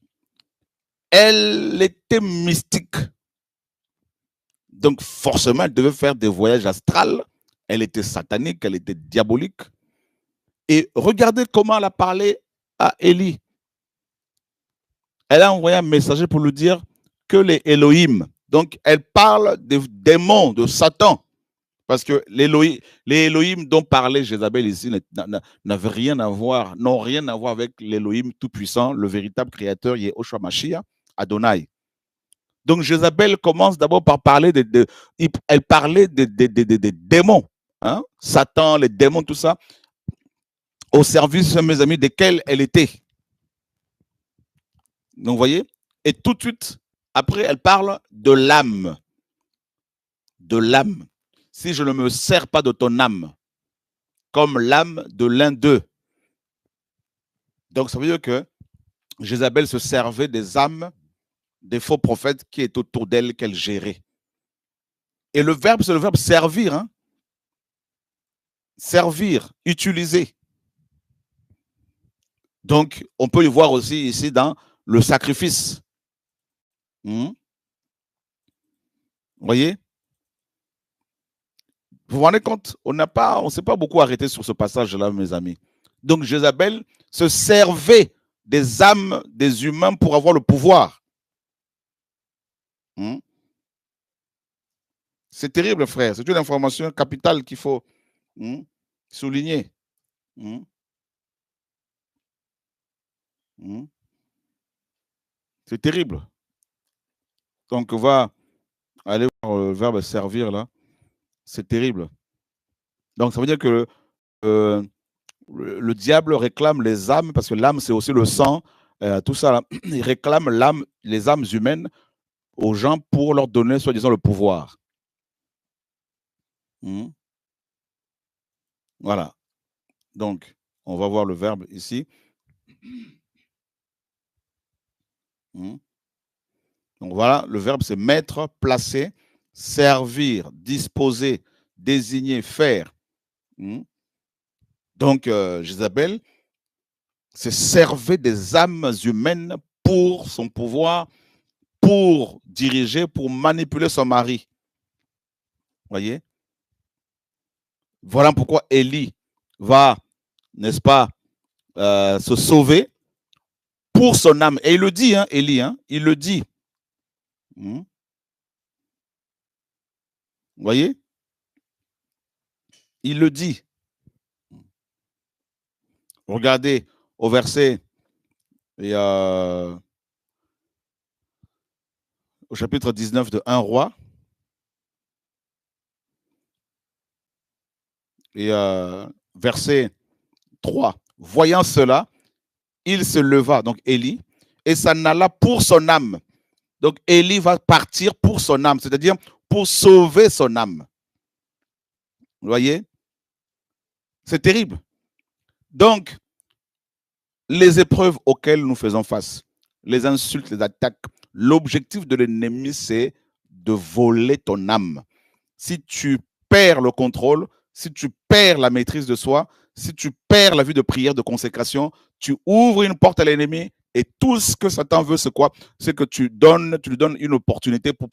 elle était mystique. Donc, forcément, elle devait faire des voyages astrales. Elle était satanique, elle était diabolique. Et regardez comment elle a parlé à Élie. Elle a envoyé un messager pour lui dire que les Elohim, donc elle parle des démons, de Satan, parce que les Elohim dont parlait Jézabel ici n'avaient rien à voir, n'ont rien à voir avec l'Elohim tout-puissant, le véritable créateur, Yehoshua Mashiach, Adonai. Donc Jézabel commence d'abord par parler elle parlait des démons, hein, Satan, les démons, tout ça, au service, mes amis, desquels elle était. Donc, vous voyez, et tout de suite, après, elle parle de l'âme. De l'âme. Si je ne me sers pas de ton âme, comme l'âme de l'un d'eux. Donc, ça veut dire que Jézabel se servait des âmes des faux prophètes qui étaient autour d'elle, qu'elle gérait. Et le verbe, c'est le verbe servir. Hein? Servir, utiliser. Donc, on peut y voir aussi ici dans le sacrifice. Vous voyez? Vous vous rendez compte? On ne s'est pas beaucoup arrêté sur ce passage-là, mes amis. Donc, Jézabel se servait des âmes des humains pour avoir le pouvoir. C'est terrible, frère. C'est une information capitale qu'il faut souligner. C'est terrible. Donc, on va aller voir le verbe servir là. C'est terrible. Donc, ça veut dire que le diable réclame les âmes, parce que l'âme, c'est aussi le sang, tout ça. Là. Il réclame les âmes humaines aux gens pour leur donner, soi-disant, le pouvoir. Voilà. Donc, on va voir le verbe ici. Donc, voilà, le verbe, c'est mettre, placer, servir, disposer, désigner, faire. Donc, Jézabel se servait des âmes humaines pour son pouvoir, pour diriger, pour manipuler son mari. Voyez? Voilà pourquoi Élie va, n'est-ce pas, se sauver pour son âme. Et il le dit, hein, Élie, hein, il le dit. Vous voyez? Il le dit. Regardez au verset, au chapitre 19 de 1 roi. Et verset 3. Voyant cela, il se leva, donc Élie, et s'en alla pour son âme. Donc Élie va partir pour son âme, c'est-à-dire pour sauver son âme. Vous voyez? C'est terrible. Donc, les épreuves auxquelles nous faisons face, les insultes, les attaques, l'objectif de l'ennemi, c'est de voler ton âme. Si tu perds le contrôle, si tu perds la maîtrise de soi, si tu perds la vie de prière, de consécration, tu ouvres une porte à l'ennemi et tout ce que Satan veut, c'est quoi? C'est que tu lui donnes une opportunité pour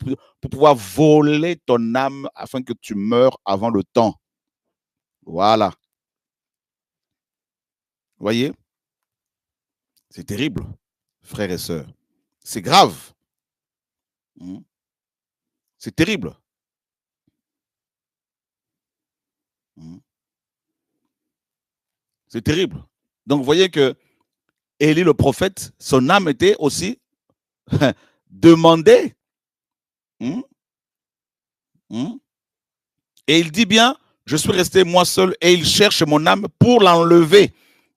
pouvoir voler ton âme afin que tu meurs avant le temps. Voilà. Voyez, c'est terrible, frères et sœurs. C'est grave. C'est terrible. C'est terrible. Donc, vous voyez que Élie le prophète, son âme était aussi demandée. Et il dit bien, je suis resté moi seul et il cherche mon âme pour l'enlever.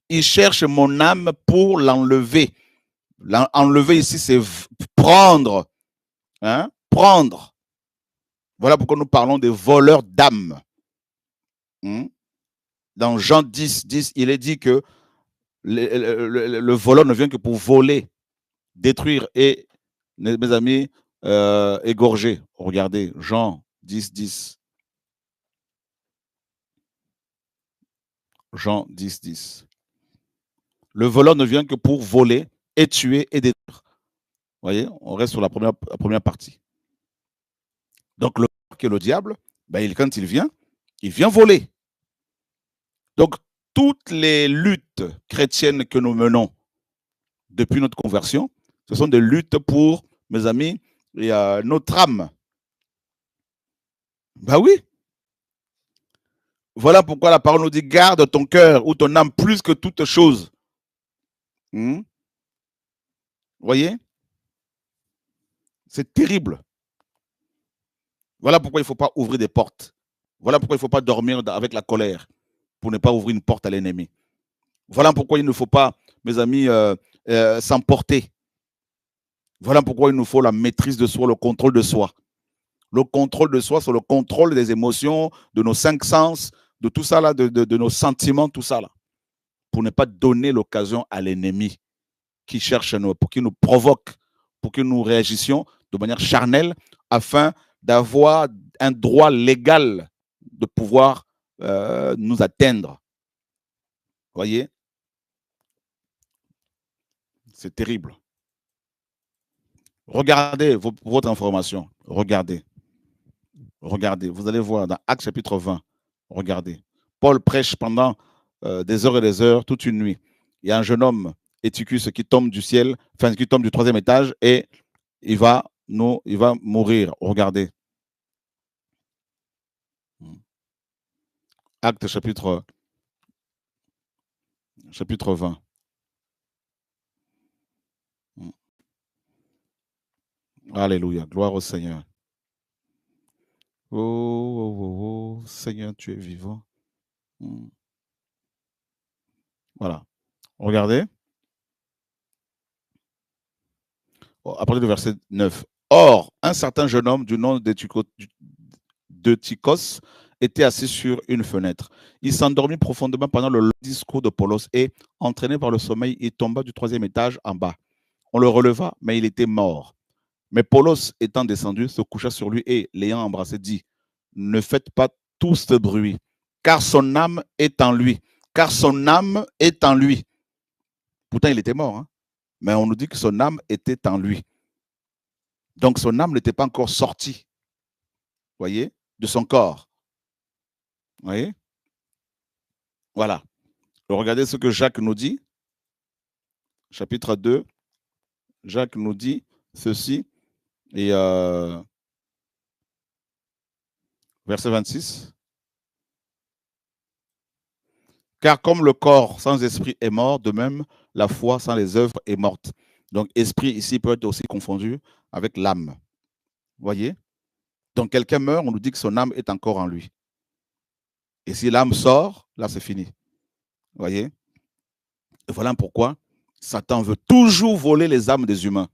Il cherche mon âme pour l'enlever. Enlever ici, c'est prendre. Hein? Prendre. Voilà pourquoi nous parlons des voleurs d'âme. Dans Jean 10, 10, il est dit que le voleur ne vient que pour voler, détruire et, mes amis, égorger. Regardez, Jean 10, 10. Jean 10, 10. Le voleur ne vient que pour voler et tuer et détruire. Vous voyez, on reste sur la première partie. Donc, le qui est le diable, ben, quand il vient voler. Donc, toutes les luttes chrétiennes que nous menons depuis notre conversion, ce sont des luttes pour, mes amis, notre âme. Ben oui. Voilà pourquoi la parole nous dit, garde ton cœur ou ton âme plus que toute chose. Vous voyez? C'est terrible. Voilà pourquoi il ne faut pas ouvrir des portes. Voilà pourquoi il ne faut pas dormir avec la colère pour ne pas ouvrir une porte à l'ennemi. Voilà pourquoi il ne faut pas, mes amis, s'emporter. Voilà pourquoi il nous faut la maîtrise de soi, le contrôle de soi. Le contrôle de soi, c'est le contrôle des émotions, de nos 5 sens, de tout ça là, de nos sentiments, tout ça là. Pour ne pas donner l'occasion à l'ennemi qui cherche pour qu'il nous provoque, pour que nous réagissions de manière charnelle afin d'avoir un droit légal de pouvoir nous atteindre. Voyez? C'est terrible. Regardez votre information. Regardez. Regardez. Vous allez voir dans Actes chapitre 20. Regardez. Paul prêche pendant des heures et des heures, toute une nuit. Il y a un jeune homme, Eutychus, qui tombe du ciel, enfin, qui tombe du 3e étage et il va mourir. Regardez. Actes chapitre 20. Alléluia. Gloire au Seigneur. Oh, Seigneur, tu es vivant. Voilà. Regardez. Après le verset 9. Or, un certain jeune homme du nom de Tychos était assis sur une fenêtre. Il s'endormit profondément pendant le discours de Paulos et, entraîné par le sommeil, il tomba du 3e étage en bas. On le releva, mais il était mort. Mais Paulos, étant descendu, se coucha sur lui et, l'ayant embrassé, dit, ne faites pas tout ce bruit, car son âme est en lui. Car son âme est en lui. Pourtant, il était mort, hein? Mais on nous dit que son âme était en lui. Donc, son âme n'était pas encore sortie, voyez, de son corps. Vous voyez? Voilà. Regardez ce que Jacques nous dit. Chapitre 2. Jacques nous dit ceci. Et verset 26. Car comme le corps sans esprit est mort, de même, la foi sans les œuvres est morte. Donc, esprit ici peut être aussi confondu avec l'âme. Voyez? Donc, quelqu'un meurt, on nous dit que son âme est encore en lui. Et si l'âme sort, là, c'est fini. Voyez? Et voilà pourquoi Satan veut toujours voler les âmes des humains.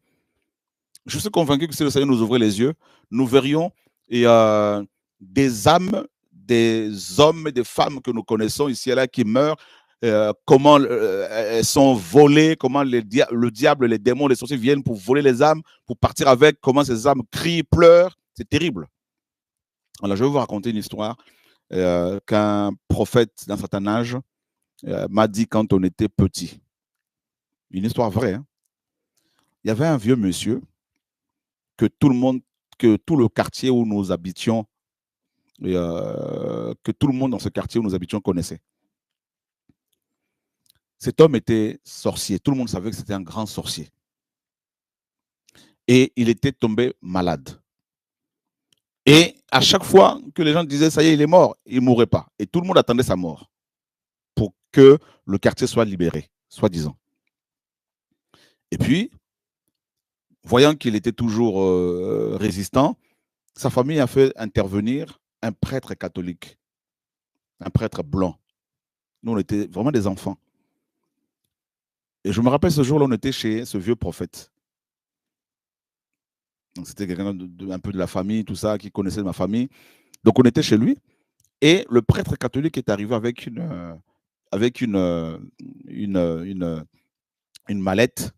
Je suis convaincu que si le Seigneur nous ouvrait les yeux, nous verrions des âmes, des hommes et des femmes que nous connaissons ici et là qui meurent, comment elles sont volées, comment le diable, les démons, les sorciers viennent pour voler les âmes, pour partir avec, comment ces âmes crient, pleurent. C'est terrible. Alors, je vais vous raconter une histoire qu'un prophète d'un certain âge m'a dit quand on était petit. Une histoire vraie. Hein? Il y avait un vieux monsieur que tout le quartier où nous habitions, que tout le monde dans ce quartier où nous habitions connaissait. Cet homme était sorcier. Tout le monde savait que c'était un grand sorcier. Et il était tombé malade. Et à chaque fois que les gens disaient, ça y est, il est mort, il ne mourrait pas. Et tout le monde attendait sa mort pour que le quartier soit libéré, soi-disant. Et puis, voyant qu'il était toujours résistant, sa famille a fait intervenir un prêtre catholique, un prêtre blanc. Nous, on était vraiment des enfants. Et je me rappelle ce jour-là, on était chez ce vieux prophète. Donc, c'était quelqu'un un peu de la famille, tout ça, qui connaissait ma famille. Donc, on était chez lui. Et le prêtre catholique est arrivé avec une mallette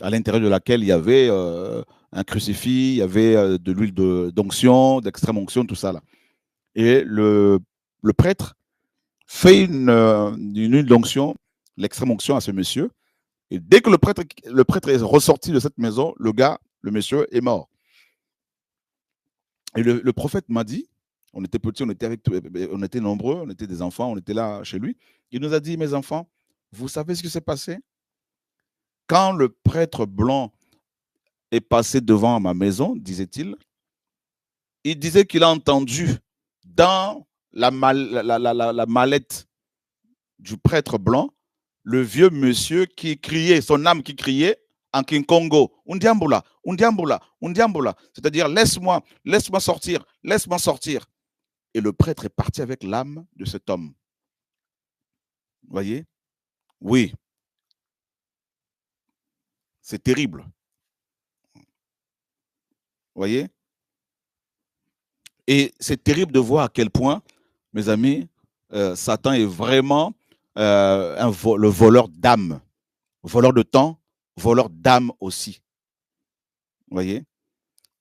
à l'intérieur de laquelle il y avait un crucifix, il y avait de l'huile d'onction, d'extrême onction, tout ça là. Et le prêtre fait une huile d'onction, l'extrême onction à ce monsieur. Et dès que le prêtre est ressorti de cette maison, le monsieur est mort. Et le prophète m'a dit, on était petits, on était nombreux, on était des enfants, on était là chez lui. Il nous a dit, mes enfants, vous savez ce qui s'est passé? Quand le prêtre blanc est passé devant ma maison, disait-il, il disait qu'il a entendu dans la mallette du prêtre blanc le vieux monsieur qui criait, son âme qui criait en Kinkongo, Undiambula, Undiambula, Undiambula, c'est-à-dire laisse-moi sortir, laisse-moi sortir. Et le prêtre est parti avec l'âme de cet homme. Vous voyez? Oui. C'est terrible. Vous voyez? Et c'est terrible de voir à quel point, mes amis, Satan est vraiment le voleur d'âme, voleur de temps, voleur d'âme aussi. Vous voyez?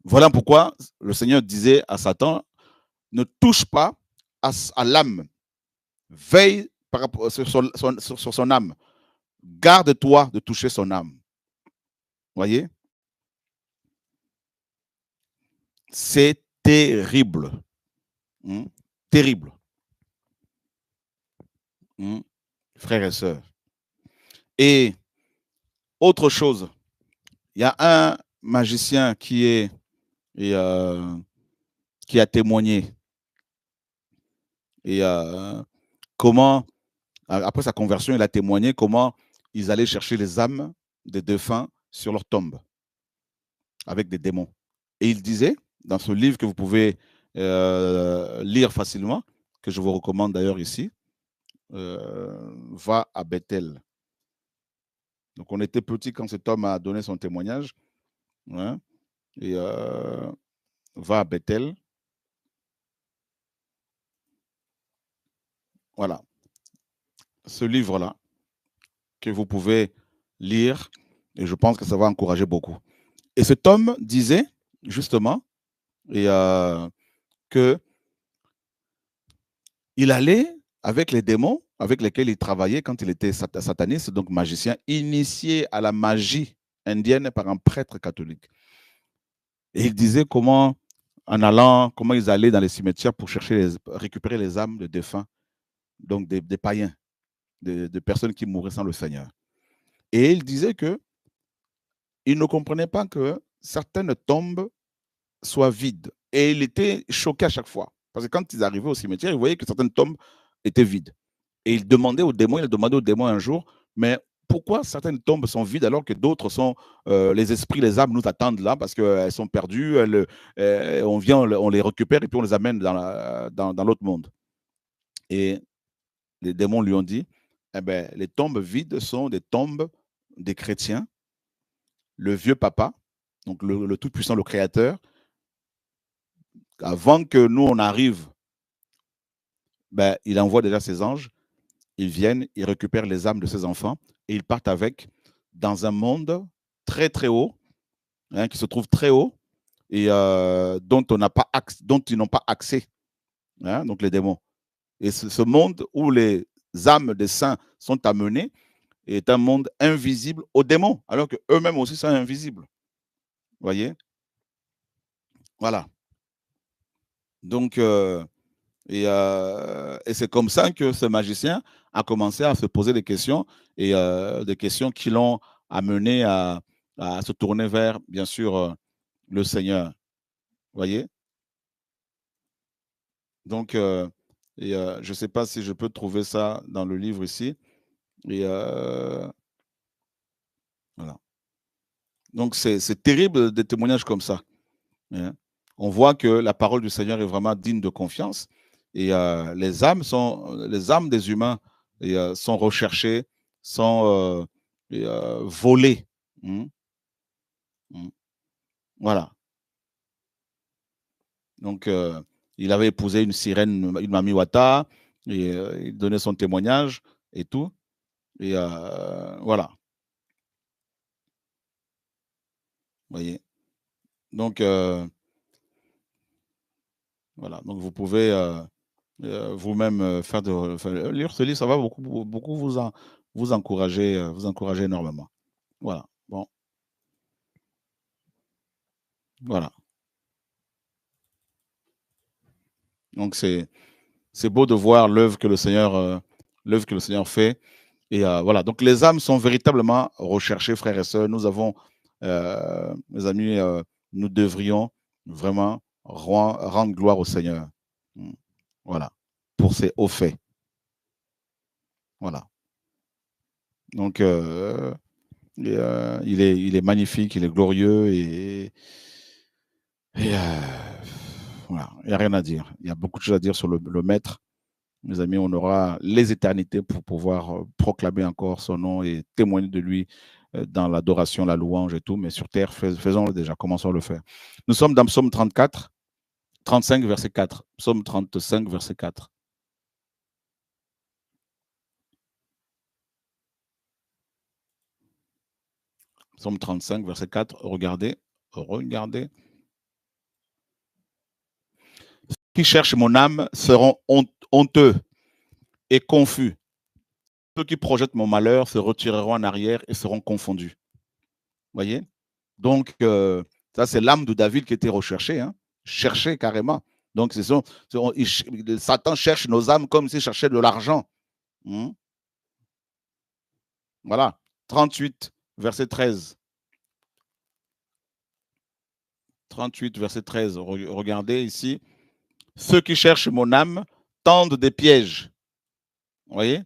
Voilà pourquoi le Seigneur disait à Satan, ne touche pas à l'âme, veille par rapport, sur son âme, garde-toi de toucher son âme. Vous voyez? C'est terrible. Terrible. Frères et sœurs. Et autre chose, il y a un magicien qui a témoigné. Et comment, après sa conversion, il a témoigné comment ils allaient chercher les âmes des défunts sur leur tombe avec des démons. Et il disait, dans ce livre que vous pouvez lire facilement, que je vous recommande d'ailleurs ici, Va à Bethel. Donc on était petits quand cet homme a donné son témoignage. Hein, et Va à Bethel. Voilà. Ce livre-là, que vous pouvez lire, et je pense que ça va encourager beaucoup. Et cet homme disait, justement, que il allait, avec les démons avec lesquels il travaillait quand il était sataniste, donc magicien, initié à la magie indienne par un prêtre catholique. Et il disait comment ils allaient dans les cimetières pour récupérer les âmes de défunts, donc des païens, de personnes qui mouraient sans le Seigneur. Et il disait que il ne comprenait pas que certaines tombes soient vides. Et il était choqué à chaque fois. Parce que quand ils arrivaient au cimetière, ils voyaient que certaines tombes étaient vides. Et il a demandé aux démons un jour, mais pourquoi certaines tombes sont vides alors que d'autres sont, les esprits, les âmes nous attendent là parce qu'elles sont perdues, on vient, on les récupère et puis on les amène dans l'autre monde. Et les démons lui ont dit, eh ben, les tombes vides sont des tombes des chrétiens. Le vieux papa, donc le Tout-Puissant, le Créateur, avant que nous on arrive, ben, il envoie déjà ses anges, ils viennent, ils récupèrent les âmes de ses enfants et ils partent avec dans un monde très très haut, hein, qui se trouve très haut et dont ils n'ont pas accès, hein, donc les démons. Et ce monde où les âmes des saints sont amenées est un monde invisible aux démons, alors qu'eux-mêmes aussi sont invisibles. Vous voyez? Voilà. Donc, Et c'est comme ça que ce magicien a commencé à se poser des questions, et des questions qui l'ont amené à se tourner vers, bien sûr, le Seigneur. Vous voyez? Donc, je ne sais pas si je peux trouver ça dans le livre ici. Et voilà. Donc, c'est terrible des témoignages comme ça, hein. On voit que la parole du Seigneur est vraiment digne de confiance, et les âmes des humains, et sont recherchées, sont volées. Mmh, mmh. Voilà. Donc, il avait épousé une sirène, une Mami Wata, et il donnait son témoignage et tout. Et voilà, vous voyez. Donc, voilà. Donc, vous pouvez vous-même lire ce livre, ça va beaucoup vous encourager énormément. Voilà. Bon, voilà. Donc, c'est beau de voir l'œuvre que le Seigneur fait. Et voilà. Donc, les âmes sont véritablement recherchées, frères et sœurs. Nous avons, mes amis, nous devrions vraiment rendre gloire au Seigneur. Voilà. Pour ses hauts faits. Voilà. Donc, il est magnifique, il est glorieux, et voilà, il n'y a rien à dire. Il y a beaucoup de choses à dire sur le Maître. Mes amis, on aura les éternités pour pouvoir proclamer encore son nom et témoigner de lui dans l'adoration, la louange et tout. Mais sur terre, faisons-le déjà, commençons à le faire. Nous sommes dans Psaume 35, verset 4. Psaume 35, verset 4. Psaume 35, verset 4. Regardez. Ceux qui cherchent mon âme seront honteux et confus. Ceux qui projettent mon malheur se retireront en arrière et seront confondus. Voyez? Donc, ça, c'est l'âme de David qui était recherchée, hein, cherchée carrément. Donc, Satan cherche nos âmes comme s'il cherchait de l'argent. Voilà. 38, verset 13. 38, verset 13. Regardez ici. Ceux qui cherchent mon âme tendent des pièges. Vous voyez?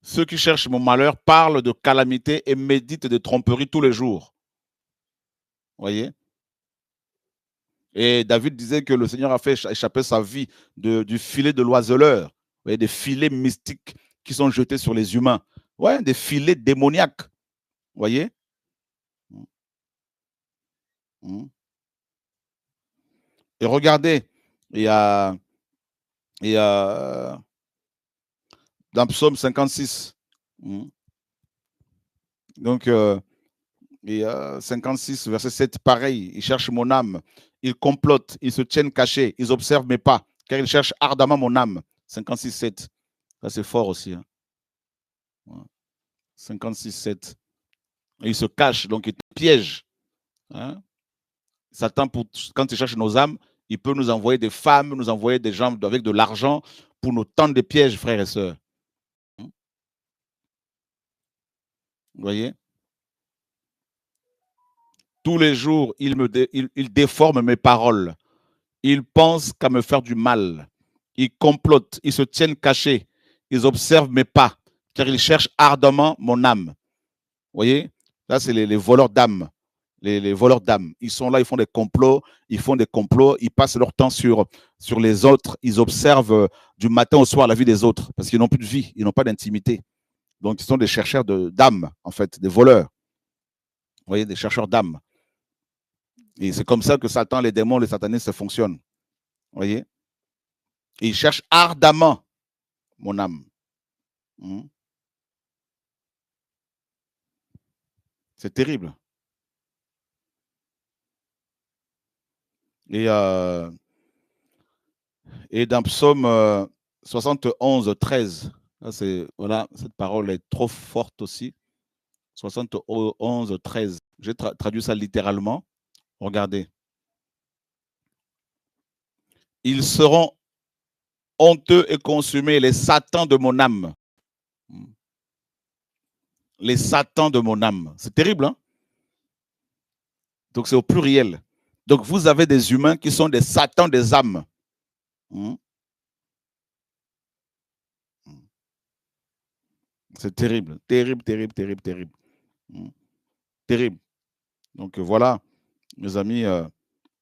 Ceux qui cherchent mon malheur parlent de calamité et méditent de tromperies tous les jours. Vous voyez? Et David disait que le Seigneur a fait échapper sa vie du filet de l'oiseleur. Vous voyez, des filets mystiques qui sont jetés sur les humains. Ouais, des filets démoniaques. Vous voyez? Et regardez, il y a dans Psaume 56. Donc, et 56, verset 7, pareil, ils cherchent mon âme, ils complotent, ils se tiennent cachés, ils observent mes pas, car ils cherchent ardemment mon âme. 56, 7. Ça, c'est fort aussi. Hein. 56, 7. Ils se cachent, donc ils te piègent. Hein. Satan, quand il cherche nos âmes, il peut nous envoyer des femmes, nous envoyer des gens avec de l'argent pour nous tendre des pièges, frères et sœurs. Vous voyez? Tous les jours, il déforme mes paroles. Ils pensent qu'à me faire du mal. Ils complotent, ils se tiennent cachés. Ils observent mes pas, car ils cherchent ardemment mon âme. Vous voyez? Là, c'est les voleurs d'âme. Les voleurs d'âme. Ils sont là, ils font des complots, ils passent leur temps sur les autres. Ils observent du matin au soir la vie des autres, parce qu'ils n'ont plus de vie, ils n'ont pas d'intimité. Donc, ils sont des chercheurs d'âme, en fait, des voleurs. Vous voyez, des chercheurs d'âme. Et c'est comme ça que Satan, les démons, les satanistes fonctionnent. Vous voyez? Et ils cherchent ardemment mon âme. C'est terrible. Et dans Psaume 71, 13, voilà, cette parole est trop forte aussi. 71, 13. J'ai traduit ça littéralement. Regardez. Ils seront honteux et consumé, les satans de mon âme. Les satans de mon âme. C'est terrible, hein? Donc, c'est au pluriel. Donc, vous avez des humains qui sont des satans des âmes. C'est terrible, terrible, terrible, terrible, terrible. Terrible. Donc, voilà, mes amis,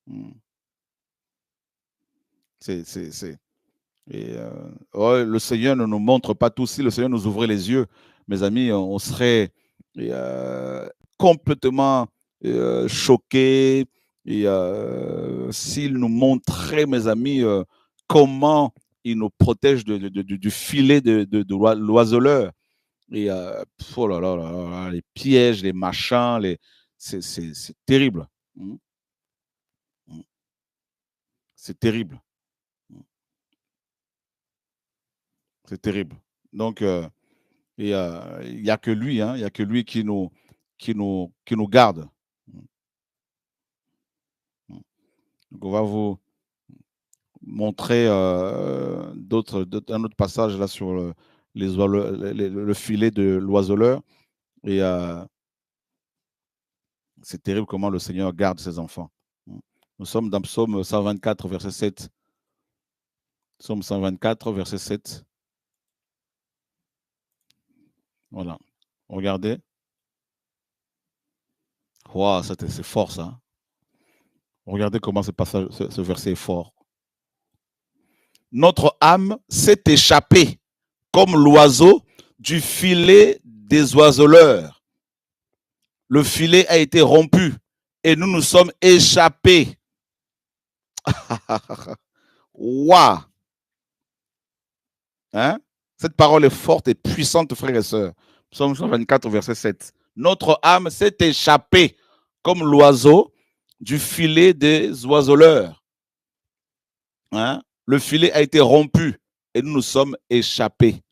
le Seigneur ne nous montre pas tout. Si le Seigneur nous ouvrait les yeux, mes amis, on serait complètement choqués. Et s'il nous montrait, mes amis, comment il nous protège du filet de l'oiseleur. Et oh là là là là, les pièges, les machins, c'est terrible. C'est terrible. C'est terrible. Donc, il n'y a que lui, hein, il n'y a que lui qui nous garde. Donc, on va vous montrer un autre passage là sur le filet de l'oiseleur. Et c'est terrible comment le Seigneur garde ses enfants. Nous sommes dans Psaume 124, verset 7. Psaume 124, verset 7. Voilà. Regardez. Wow, c'est fort ça. Regardez comment ce verset est fort. Notre âme s'est échappée comme l'oiseau du filet des oiseleurs. Le filet a été rompu et nous nous sommes échappés. Waouh! Hein? Cette parole est forte et puissante, frères et sœurs. Psaume 124, verset 7. Notre âme s'est échappée comme l'oiseau du filet des oiseleurs. Hein? Le filet a été rompu et nous nous sommes échappés.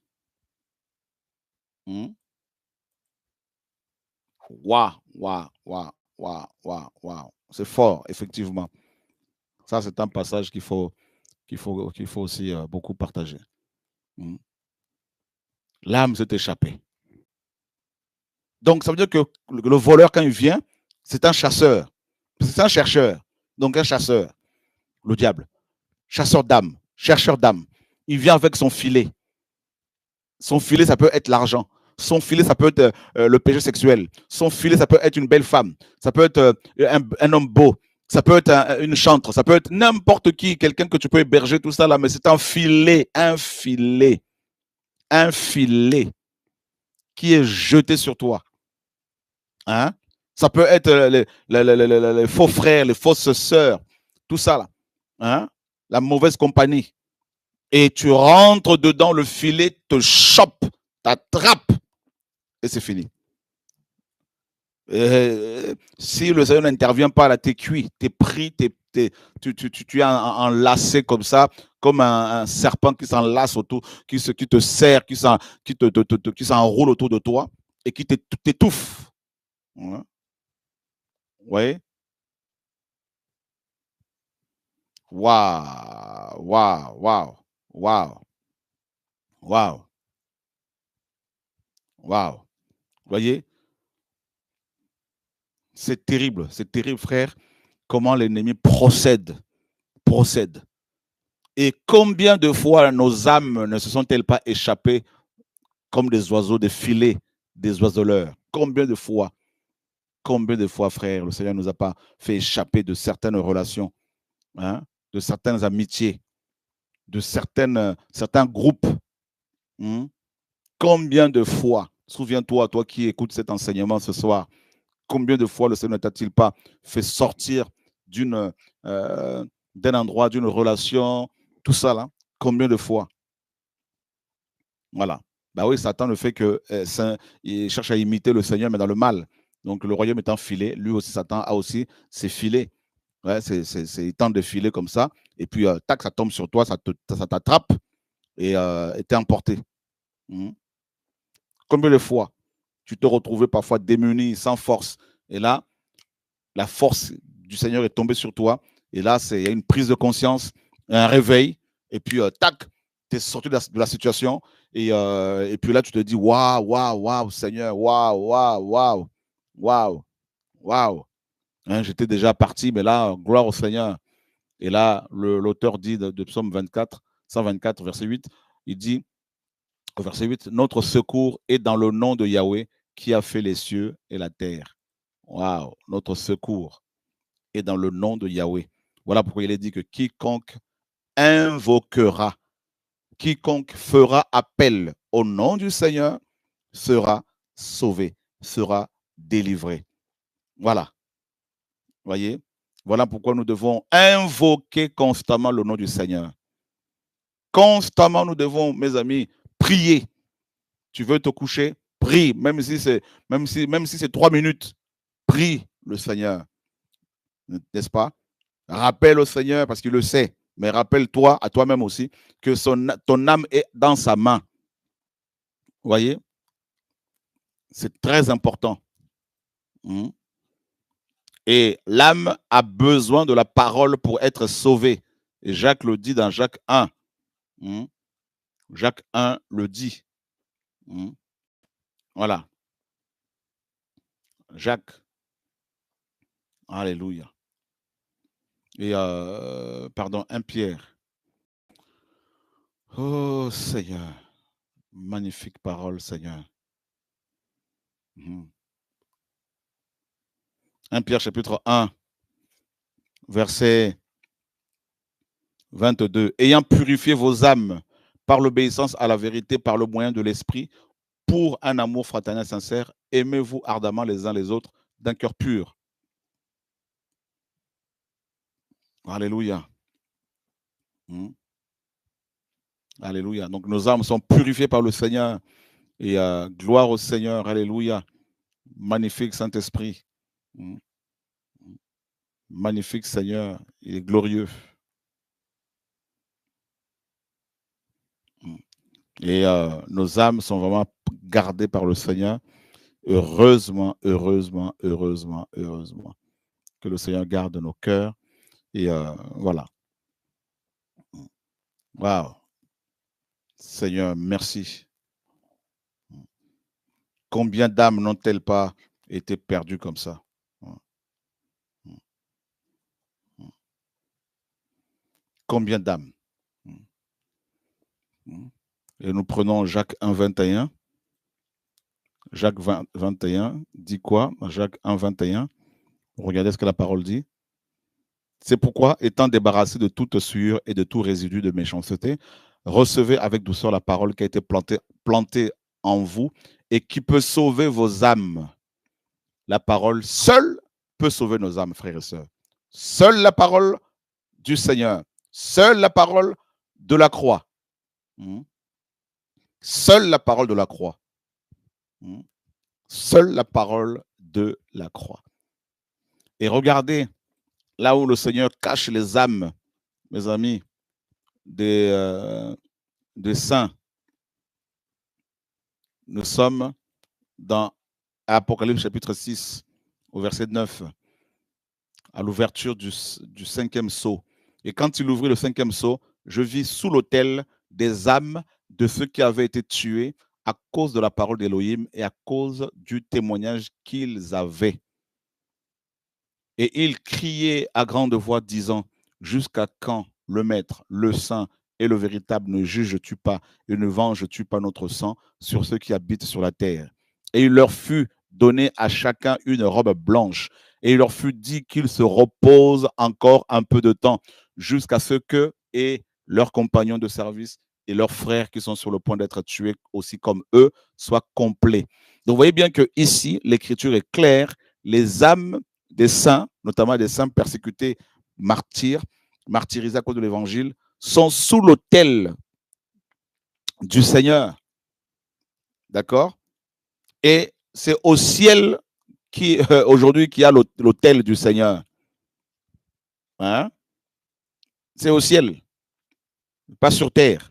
Waouh, waouh, waouh, waouh, waouh, waouh. C'est fort, effectivement. Ça, c'est un passage qu'il faut aussi beaucoup partager. L'âme s'est échappée. Donc, ça veut dire que le voleur, quand il vient, c'est un chasseur. C'est un chercheur. Donc, un chasseur. Le diable. Chasseur d'âme. Chercheur d'âme. Il vient avec son filet. Son filet, ça peut être l'argent. Son filet, ça peut être le péché sexuel. Son filet, ça peut être une belle femme. Ça peut être un homme beau. Ça peut être une chantre. Ça peut être n'importe qui, quelqu'un que tu peux héberger, tout ça là. Mais c'est un filet qui est jeté sur toi. Hein? Ça peut être les faux frères, les fausses sœurs, tout ça là. Hein? La mauvaise compagnie. Et tu rentres dedans, le filet te chope, t'attrape et c'est fini. Si le Seigneur n'intervient pas là, t'es cuit, t'es pris, tu es enlacé comme ça, comme un serpent qui s'enlace autour, qui te serre, qui s'enroule autour de toi et qui t'étouffe. Ouais. Oui. Waouh, waouh, waouh, waouh, waouh, waouh. Voyez, c'est terrible, frère, comment l'ennemi procède. Et combien de fois nos âmes ne se sont-elles pas échappées comme des oiseaux, des filets, des oiseleurs? Combien de fois, frère, le Seigneur ne nous a pas fait échapper de certaines relations, hein, de certaines amitiés, de certains groupes. Combien de fois, souviens-toi, toi qui écoutes cet enseignement ce soir, combien de fois le Seigneur ne t'a-t-il pas fait sortir d'un endroit, d'une relation, tout ça là? Combien de fois? Voilà. Bah oui, Satan ne fait que il cherche à imiter le Seigneur, mais dans le mal. Donc le royaume est enfilé, lui aussi, Satan a aussi ses filets. Ouais, il tente de filer comme ça, et puis tac, ça tombe sur toi, ça t'attrape et t'es emporté. Combien de fois tu te retrouvais parfois démuni, sans force, et là, la force du Seigneur est tombée sur toi, et là, il y a une prise de conscience, un réveil, et puis tac, tu es sorti de la situation et puis là, tu te dis, waouh, waouh, waouh, Seigneur, waouh, waouh, waouh, waouh, waouh. Hein, j'étais déjà parti, mais là, gloire au Seigneur. Et là, l'auteur dit de Psaume 124, verset 8, il dit, au verset 8, notre secours est dans le nom de Yahweh qui a fait les cieux et la terre. Waouh, notre secours est dans le nom de Yahweh. Voilà pourquoi il est dit que quiconque invoquera, quiconque fera appel au nom du Seigneur sera sauvé, sera délivré. Voilà. Voyez? Voilà pourquoi nous devons invoquer constamment le nom du Seigneur. Constamment, nous devons, mes amis, prier. Tu veux te coucher? Prie, même si c'est 3 minutes. Prie le Seigneur. N'est-ce pas? Rappelle au Seigneur parce qu'il le sait. Mais rappelle-toi à toi-même aussi que ton âme est dans sa main. Vous voyez? C'est très important. Et l'âme a besoin de la parole pour être sauvée. Et Jacques le dit dans Jacques 1. Jacques 1 le dit. Voilà. Jacques. Alléluia. Et, 1 Pierre. Oh Seigneur. Magnifique parole, Seigneur. 1 Pierre chapitre 1, verset 22. Ayant purifié vos âmes par l'obéissance à la vérité, par le moyen de l'esprit, pour un amour fraternel sincère, aimez-vous ardemment les uns les autres d'un cœur pur. Alléluia. Alléluia. Donc nos âmes sont purifiées par le Seigneur. Et gloire au Seigneur. Alléluia. Magnifique Saint-Esprit. Magnifique Seigneur. Il est glorieux. Et nos âmes sont vraiment gardées par le Seigneur. Heureusement, heureusement, heureusement, heureusement. Que le Seigneur garde nos cœurs. Et voilà. Waouh. Seigneur, merci. Combien d'âmes n'ont-elles pas été perdues comme ça? Combien d'âmes? Et nous prenons Jacques 1, 21. Jacques 20, 21 dit quoi? Jacques 1, 21. Regardez ce que la parole dit. C'est pourquoi, étant débarrassé de toute souillure et de tout résidu de méchanceté, recevez avec douceur la parole qui a été plantée en vous et qui peut sauver vos âmes. La parole seule peut sauver nos âmes, frères et sœurs. Seule la parole du Seigneur. Seule la parole de la croix. Seule la parole de la croix. Seule la parole de la croix. Et regardez, là où le Seigneur cache les âmes, mes amis, des saints. Nous sommes dans Apocalypse chapitre 6, au verset 9, à l'ouverture du 5e sceau. Et quand il ouvrit le 5e sceau, je vis sous l'autel des âmes de ceux qui avaient été tués à cause de la parole d'Élohim et à cause du témoignage qu'ils avaient. Et ils criaient à grande voix, disant, jusqu'à quand le Maître, le Saint et le véritable ne juges-tu pas et ne venges-tu pas notre sang sur ceux qui habitent sur la terre? Et il leur fut donné à chacun une robe blanche, et il leur fut dit qu'ils se reposent encore un peu de temps, jusqu'à ce que et leurs compagnons de service et leurs frères qui sont sur le point d'être tués aussi comme eux soient complets. Donc vous voyez bien que ici l'écriture est claire, les âmes des saints, notamment des saints persécutés, martyrisés à cause de l'évangile, sont sous l'autel du Seigneur. D'accord? Et c'est au ciel aujourd'hui qu'il y a l'autel du Seigneur. Hein? C'est au ciel, pas sur terre.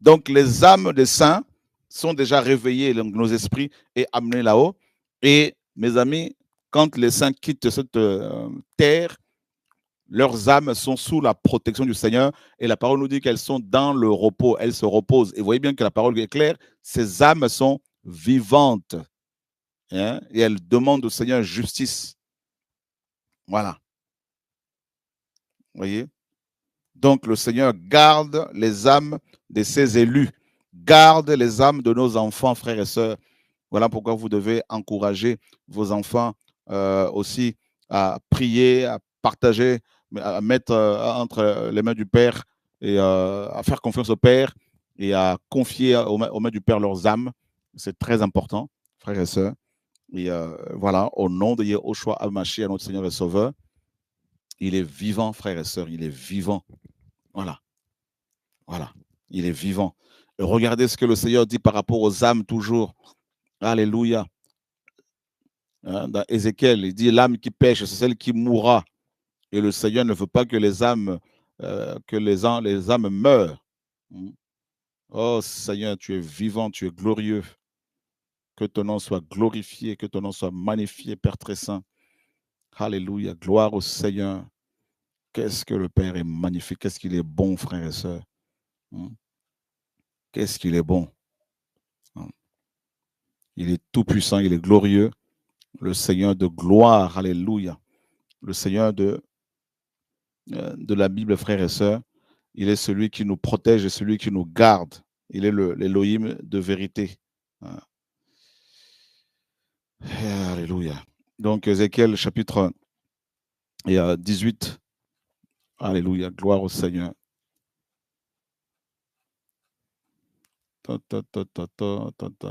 Donc les âmes des saints sont déjà réveillées, donc nos esprits, et amenés là-haut. Et mes amis, quand les saints quittent cette terre, Leurs âmes sont sous la protection du Seigneur et la parole nous dit qu'elles sont dans le repos, elles se reposent. Et vous voyez bien que la parole est claire, ces âmes sont vivantes, hein, et elles demandent au Seigneur justice. Voilà. Vous voyez? Donc le Seigneur garde les âmes de ses élus, garde les âmes de nos enfants, frères et sœurs. Voilà pourquoi vous devez encourager vos enfants aussi à prier, à partager, à mettre entre les mains du Père et à faire confiance au Père et à confier aux mains du Père leurs âmes. C'est très important, frères et sœurs. Et voilà, au nom de Yehoshua HaMashiach, notre Seigneur et Sauveur, il est vivant, frères et sœurs, il est vivant. Voilà. Voilà. Il est vivant. Et regardez ce que le Seigneur dit par rapport aux âmes toujours. Alléluia. Hein, dans Ézéchiel, il dit l'âme qui pêche, c'est celle qui mourra. Et le Seigneur ne veut pas que les âmes, les âmes meurent. Oh Seigneur, tu es vivant, tu es glorieux. Que ton nom soit glorifié, que ton nom soit magnifié, Père très saint. Alléluia. Gloire au Seigneur. Qu'est-ce que le Père est magnifique, qu'est-ce qu'il est bon, frères et sœurs. Qu'est-ce qu'il est bon. Il est tout puissant, il est glorieux. Le Seigneur de gloire, alléluia. Le Seigneur de la Bible, frères et sœurs, il est celui qui nous protège et celui qui nous garde. Il est l'Élohim de vérité. Alléluia. Donc, Ézéchiel, chapitre 18. Alléluia. Gloire au Seigneur.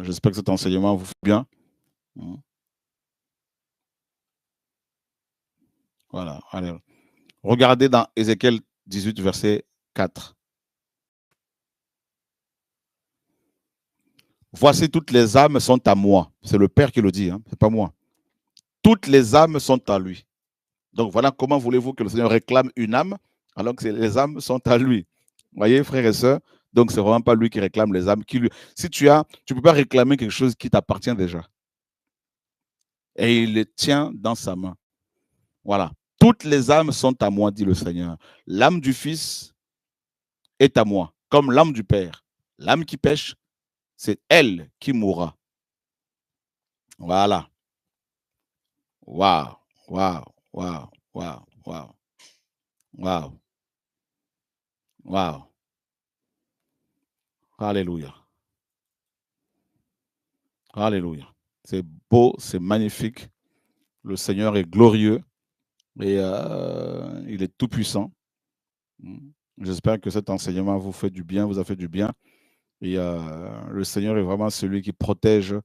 J'espère que cet enseignement vous fait bien. Voilà. Allez. Regardez dans Ézéchiel 18, verset 4. Voici, toutes les âmes sont à moi. C'est le Père qui le dit, hein, ce n'est pas moi. Toutes les âmes sont à lui. Donc voilà comment voulez-vous que le Seigneur réclame une âme alors que les âmes sont à lui. Vous voyez, frères et sœurs, donc c'est vraiment pas lui qui réclame les âmes. Si tu ne peux pas réclamer quelque chose qui t'appartient déjà. Et il les tient dans sa main. Voilà. Toutes les âmes sont à moi, dit le Seigneur. L'âme du Fils est à moi, comme l'âme du Père. L'âme qui pêche, c'est elle qui mourra. Voilà. Waouh, waouh, waouh, waouh, waouh, waouh, waouh. Alléluia. Alléluia. C'est beau, c'est magnifique. Le Seigneur est glorieux et il est tout puissant. J'espère que cet enseignement vous fait du bien, vous a fait du bien. Et le Seigneur est vraiment celui qui protège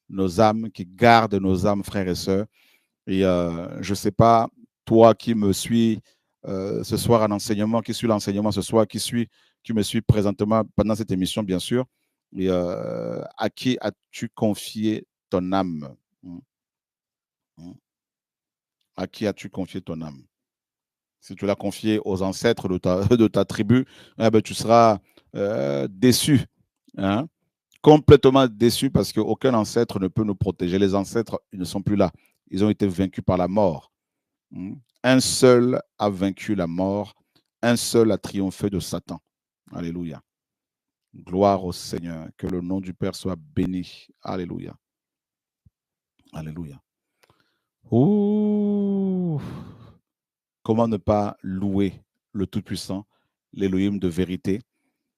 nos âmes, qui garde nos âmes, frères et sœurs. Et je ne sais pas, toi qui me suis ce soir en enseignement, qui suit l'enseignement ce soir, qui me suis présentement pendant cette émission, bien sûr, et à qui as-tu confié ton âme? À qui as-tu confié ton âme? Si tu l'as confié aux ancêtres de ta tribu, eh ben, tu seras déçu, hein? Complètement déçu parce qu'aucun ancêtre ne peut nous protéger. Les ancêtres, ils ne sont plus là. Ils ont été vaincus par la mort. Un seul a vaincu la mort. Un seul a triomphé de Satan. Alléluia. Gloire au Seigneur. Que le nom du Père soit béni. Alléluia. Alléluia. Ouh. Comment ne pas louer le Tout-Puissant, l'Élohim de vérité,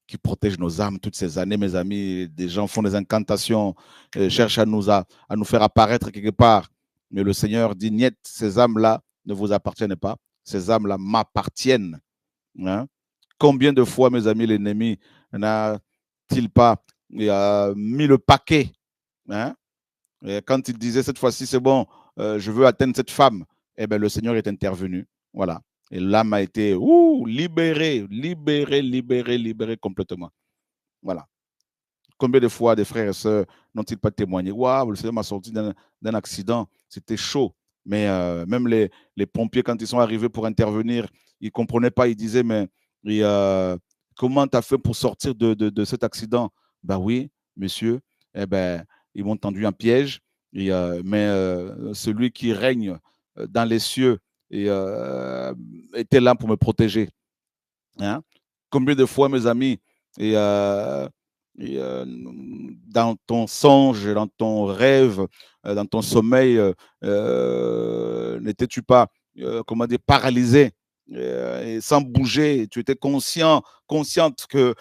qui protège nos âmes toutes ces années, mes amis. Des gens font des incantations, cherchent à nous faire apparaître quelque part. Mais le Seigneur dit, niet, ces âmes-là ne vous appartiennent pas. Ces âmes-là m'appartiennent. Hein? Combien de fois, mes amis, l'ennemi n'a-t-il pas mis le paquet, hein? Et quand il disait, cette fois-ci, c'est bon, je veux atteindre cette femme, eh bien, le Seigneur est intervenu. Voilà. Et l'âme a été libérée complètement. Voilà. Combien de fois des frères et sœurs n'ont-ils pas témoigné? Waouh, le Seigneur m'a sorti d'un accident, c'était chaud. Mais même les pompiers, quand ils sont arrivés pour intervenir, ils ne comprenaient pas. Ils disaient, mais comment tu as fait pour sortir de cet accident? Ben oui, monsieur, eh ben, ils m'ont tendu un piège. Mais celui qui règne dans les cieux et était là pour me protéger. Hein? Combien de fois, mes amis, et, dans ton songe, dans ton rêve, dans ton sommeil, n'étais-tu pas, comment dire, paralysé et sans bouger? Tu étais consciente que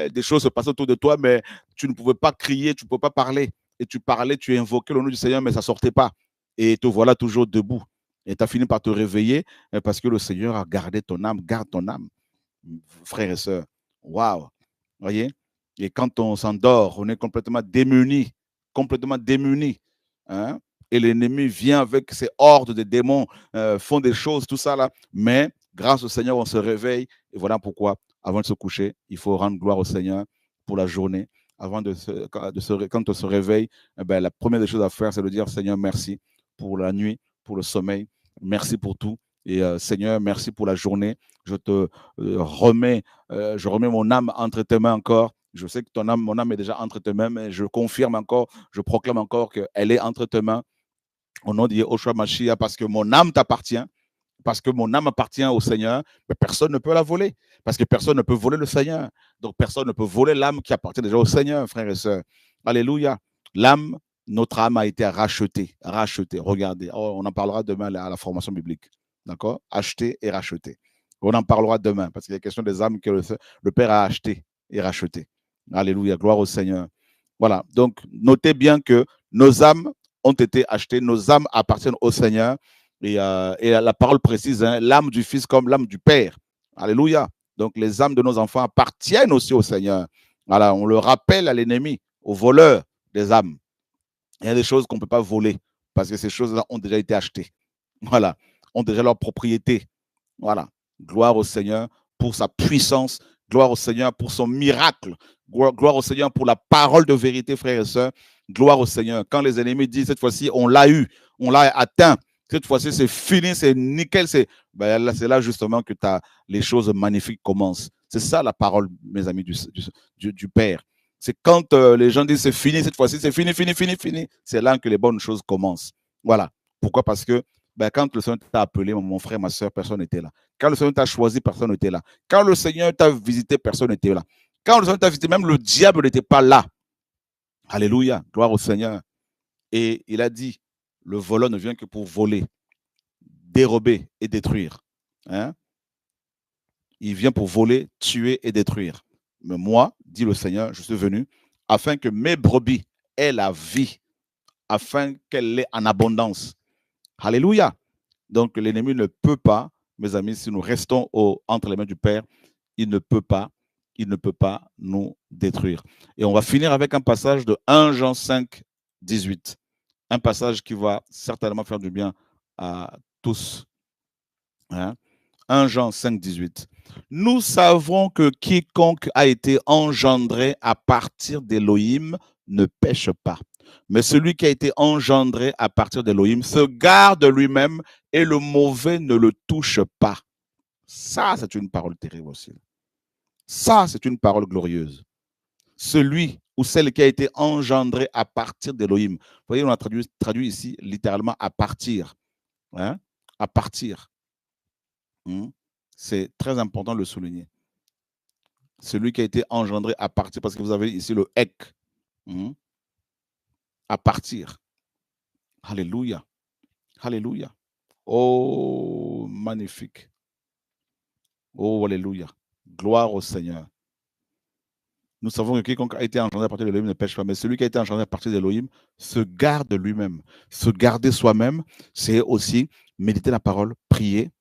des choses se passaient autour de toi, mais tu ne pouvais pas crier, tu ne pouvais pas parler. Et tu parlais, tu invoquais le nom du Seigneur, mais ça ne sortait pas. Et te voilà toujours debout. Et tu as fini par te réveiller parce que le Seigneur a gardé ton âme, garde ton âme, frères et sœurs. Waouh! Voyez? Et quand on s'endort, on est complètement démuni, complètement démuni. Hein? Et l'ennemi vient avec ses hordes de démons, font des choses, tout ça là. Mais grâce au Seigneur, on se réveille. Et voilà pourquoi, avant de se coucher, il faut rendre gloire au Seigneur pour la journée. Avant quand on se réveille, la première des choses à faire, c'est de dire Seigneur, merci pour la nuit, pour le sommeil. Merci pour tout. Et Seigneur, merci pour la journée. Je te remets, je remets mon âme entre tes mains encore. Je sais que mon âme est déjà entre tes mains, mais je confirme encore, je proclame encore qu'elle est entre tes mains. Au nom de Yehoshua Mashiach, parce que mon âme t'appartient, parce que mon âme appartient au Seigneur, mais personne ne peut la voler, parce que personne ne peut voler le Seigneur. Donc personne ne peut voler l'âme qui appartient déjà au Seigneur, frères et sœurs. Alléluia. L'âme, notre âme a été rachetée. Rachetée. Regardez, on en parlera demain à la formation biblique. D'accord? Acheté et racheté. On en parlera demain, parce qu'il y a question des âmes que le Père a achetées et rachetées. Alléluia. Gloire au Seigneur. Voilà. Donc, notez bien que nos âmes ont été achetées, nos âmes appartiennent au Seigneur. Et la parole précise, hein, l'âme du Fils comme l'âme du Père. Alléluia. Donc, les âmes de nos enfants appartiennent aussi au Seigneur. Voilà, on le rappelle à l'ennemi, au voleur des âmes. Il y a des choses qu'on ne peut pas voler parce que ces choses-là ont déjà été achetées. Voilà, ont déjà leur propriété. Voilà. Gloire au Seigneur pour sa puissance. Gloire au Seigneur pour son miracle. Gloire au Seigneur pour la parole de vérité, frères et sœurs. Gloire au Seigneur. Quand les ennemis disent cette fois-ci, on l'a eu, on l'a atteint. Cette fois-ci, c'est fini, c'est nickel. C'est là justement que les choses magnifiques commencent. C'est ça la parole, mes amis, du Père. C'est quand les gens disent c'est fini, cette fois-ci, c'est fini, fini, fini, fini. C'est là que les bonnes choses commencent. Voilà. Pourquoi? Parce que quand le Seigneur t'a appelé, mon frère, ma soeur, personne n'était là. Quand le Seigneur t'a choisi, personne n'était là. Quand le Seigneur t'a visité, personne n'était là. Quand le Seigneur t'a visité, même le diable n'était pas là. Alléluia, gloire au Seigneur. Et il a dit, le voleur ne vient que pour voler, dérober et détruire. Hein? Il vient pour voler, tuer et détruire. Mais moi, dit le Seigneur, je suis venu afin que mes brebis aient la vie, afin qu'elle l'ait en abondance. Alléluia. Donc l'ennemi ne peut pas, mes amis, si nous restons entre les mains du Père, il ne peut pas nous détruire. Et on va finir avec un passage de 1 Jean 5, 18. Un passage qui va certainement faire du bien à tous. Hein? 1 Jean 5, 18. Nous savons que quiconque a été engendré à partir d'Élohim ne pêche pas. Mais celui qui a été engendré à partir d'Élohim se garde lui-même et le mauvais ne le touche pas. Ça, c'est une parole terrible aussi. Ça, c'est une parole glorieuse. Celui ou celle qui a été engendré à partir d'Élohim. Vous voyez, on a traduit ici littéralement à partir. Hein? À partir. C'est très important de le souligner. Celui qui a été engendré à partir, parce que vous avez ici le ek. À partir. Alléluia. Alléluia. Oh, magnifique. Oh, alléluia. Gloire au Seigneur. Nous savons que quiconque a été engendré à partir d'Élohim ne pêche pas, mais celui qui a été engendré à partir d'Élohim se garde lui-même. Se garder soi-même, c'est aussi méditer la parole, prier,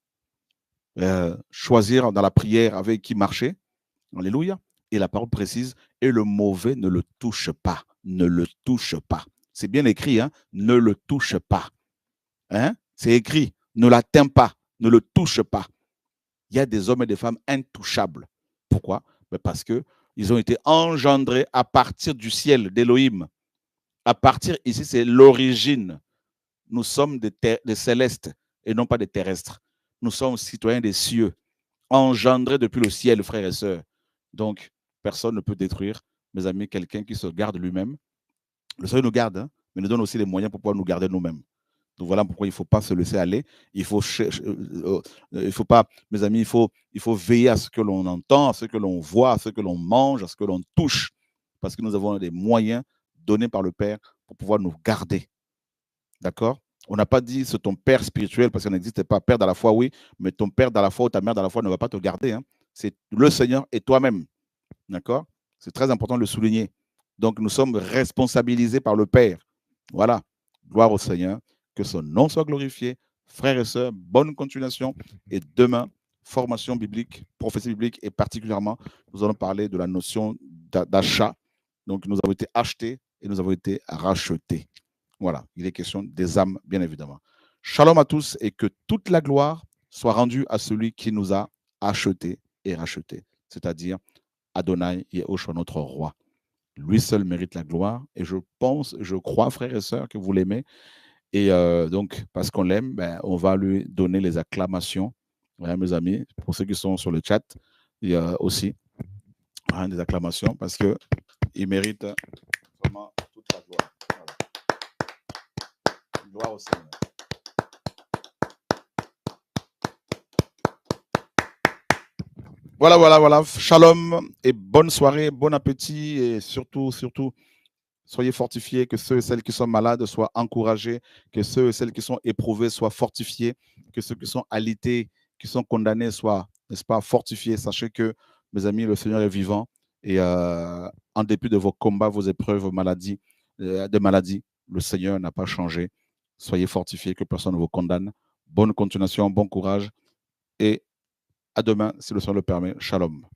choisir dans la prière avec qui marcher. Alléluia. Et la parole précise, et le mauvais ne le touche pas. Ne le touche pas. C'est bien écrit, hein? Ne le touche pas. Hein? C'est écrit, ne l'atteins pas, ne le touche pas. Il y a des hommes et des femmes intouchables. Pourquoi? Parce qu'ils ont été engendrés à partir du ciel, d'Élohim. À partir, ici, c'est l'origine. Nous sommes des célestes et non pas des terrestres. Nous sommes citoyens des cieux, engendrés depuis le ciel, frères et sœurs. Donc, personne ne peut détruire, mes amis, quelqu'un qui se garde lui-même. Le Seigneur nous garde, hein, mais nous donne aussi les moyens pour pouvoir nous garder nous-mêmes. Donc voilà pourquoi il ne faut pas se laisser aller. Il faut pas, mes amis, il faut veiller à ce que l'on entend, à ce que l'on voit, à ce que l'on mange, à ce que l'on touche, parce que nous avons des moyens donnés par le Père pour pouvoir nous garder. D'accord? On n'a pas dit c'est ton père spirituel parce qu'il n'existe pas. Père dans la foi, oui, mais ton père dans la foi ou ta mère dans la foi ne va pas te garder. Hein. C'est le Seigneur et toi-même. D'accord? C'est très important de le souligner. Donc, nous sommes responsabilisés par le Père. Voilà. Gloire au Seigneur. Que son nom soit glorifié. Frères et sœurs, bonne continuation. Et demain, formation biblique, prophétie biblique, et particulièrement, nous allons parler de la notion d'achat. Donc, nous avons été achetés et nous avons été rachetés. Voilà, il est question des âmes, bien évidemment. Shalom à tous et que toute la gloire soit rendue à celui qui nous a achetés et rachetés, c'est-à-dire Adonai Yehoshua, notre roi. Lui seul mérite la gloire et je pense, je crois, frères et sœurs, que vous l'aimez. Et donc, parce qu'on l'aime, on va lui donner les acclamations. Voilà, mes amis, pour ceux qui sont sur le chat, il y a aussi des acclamations parce qu'il mérite vraiment toute la gloire. Voilà. Gloire au Seigneur. Voilà. Shalom et bonne soirée, bon appétit et surtout, soyez fortifiés, que ceux et celles qui sont malades soient encouragés, que ceux et celles qui sont éprouvés soient fortifiés, que ceux qui sont alités, qui sont condamnés soient, n'est-ce pas, fortifiés. Sachez que, mes amis, le Seigneur est vivant et en dépit de vos combats, vos épreuves, vos maladies, le Seigneur n'a pas changé. Soyez fortifiés, que personne ne vous condamne. Bonne continuation, bon courage et à demain, si le Seigneur le permet. Shalom.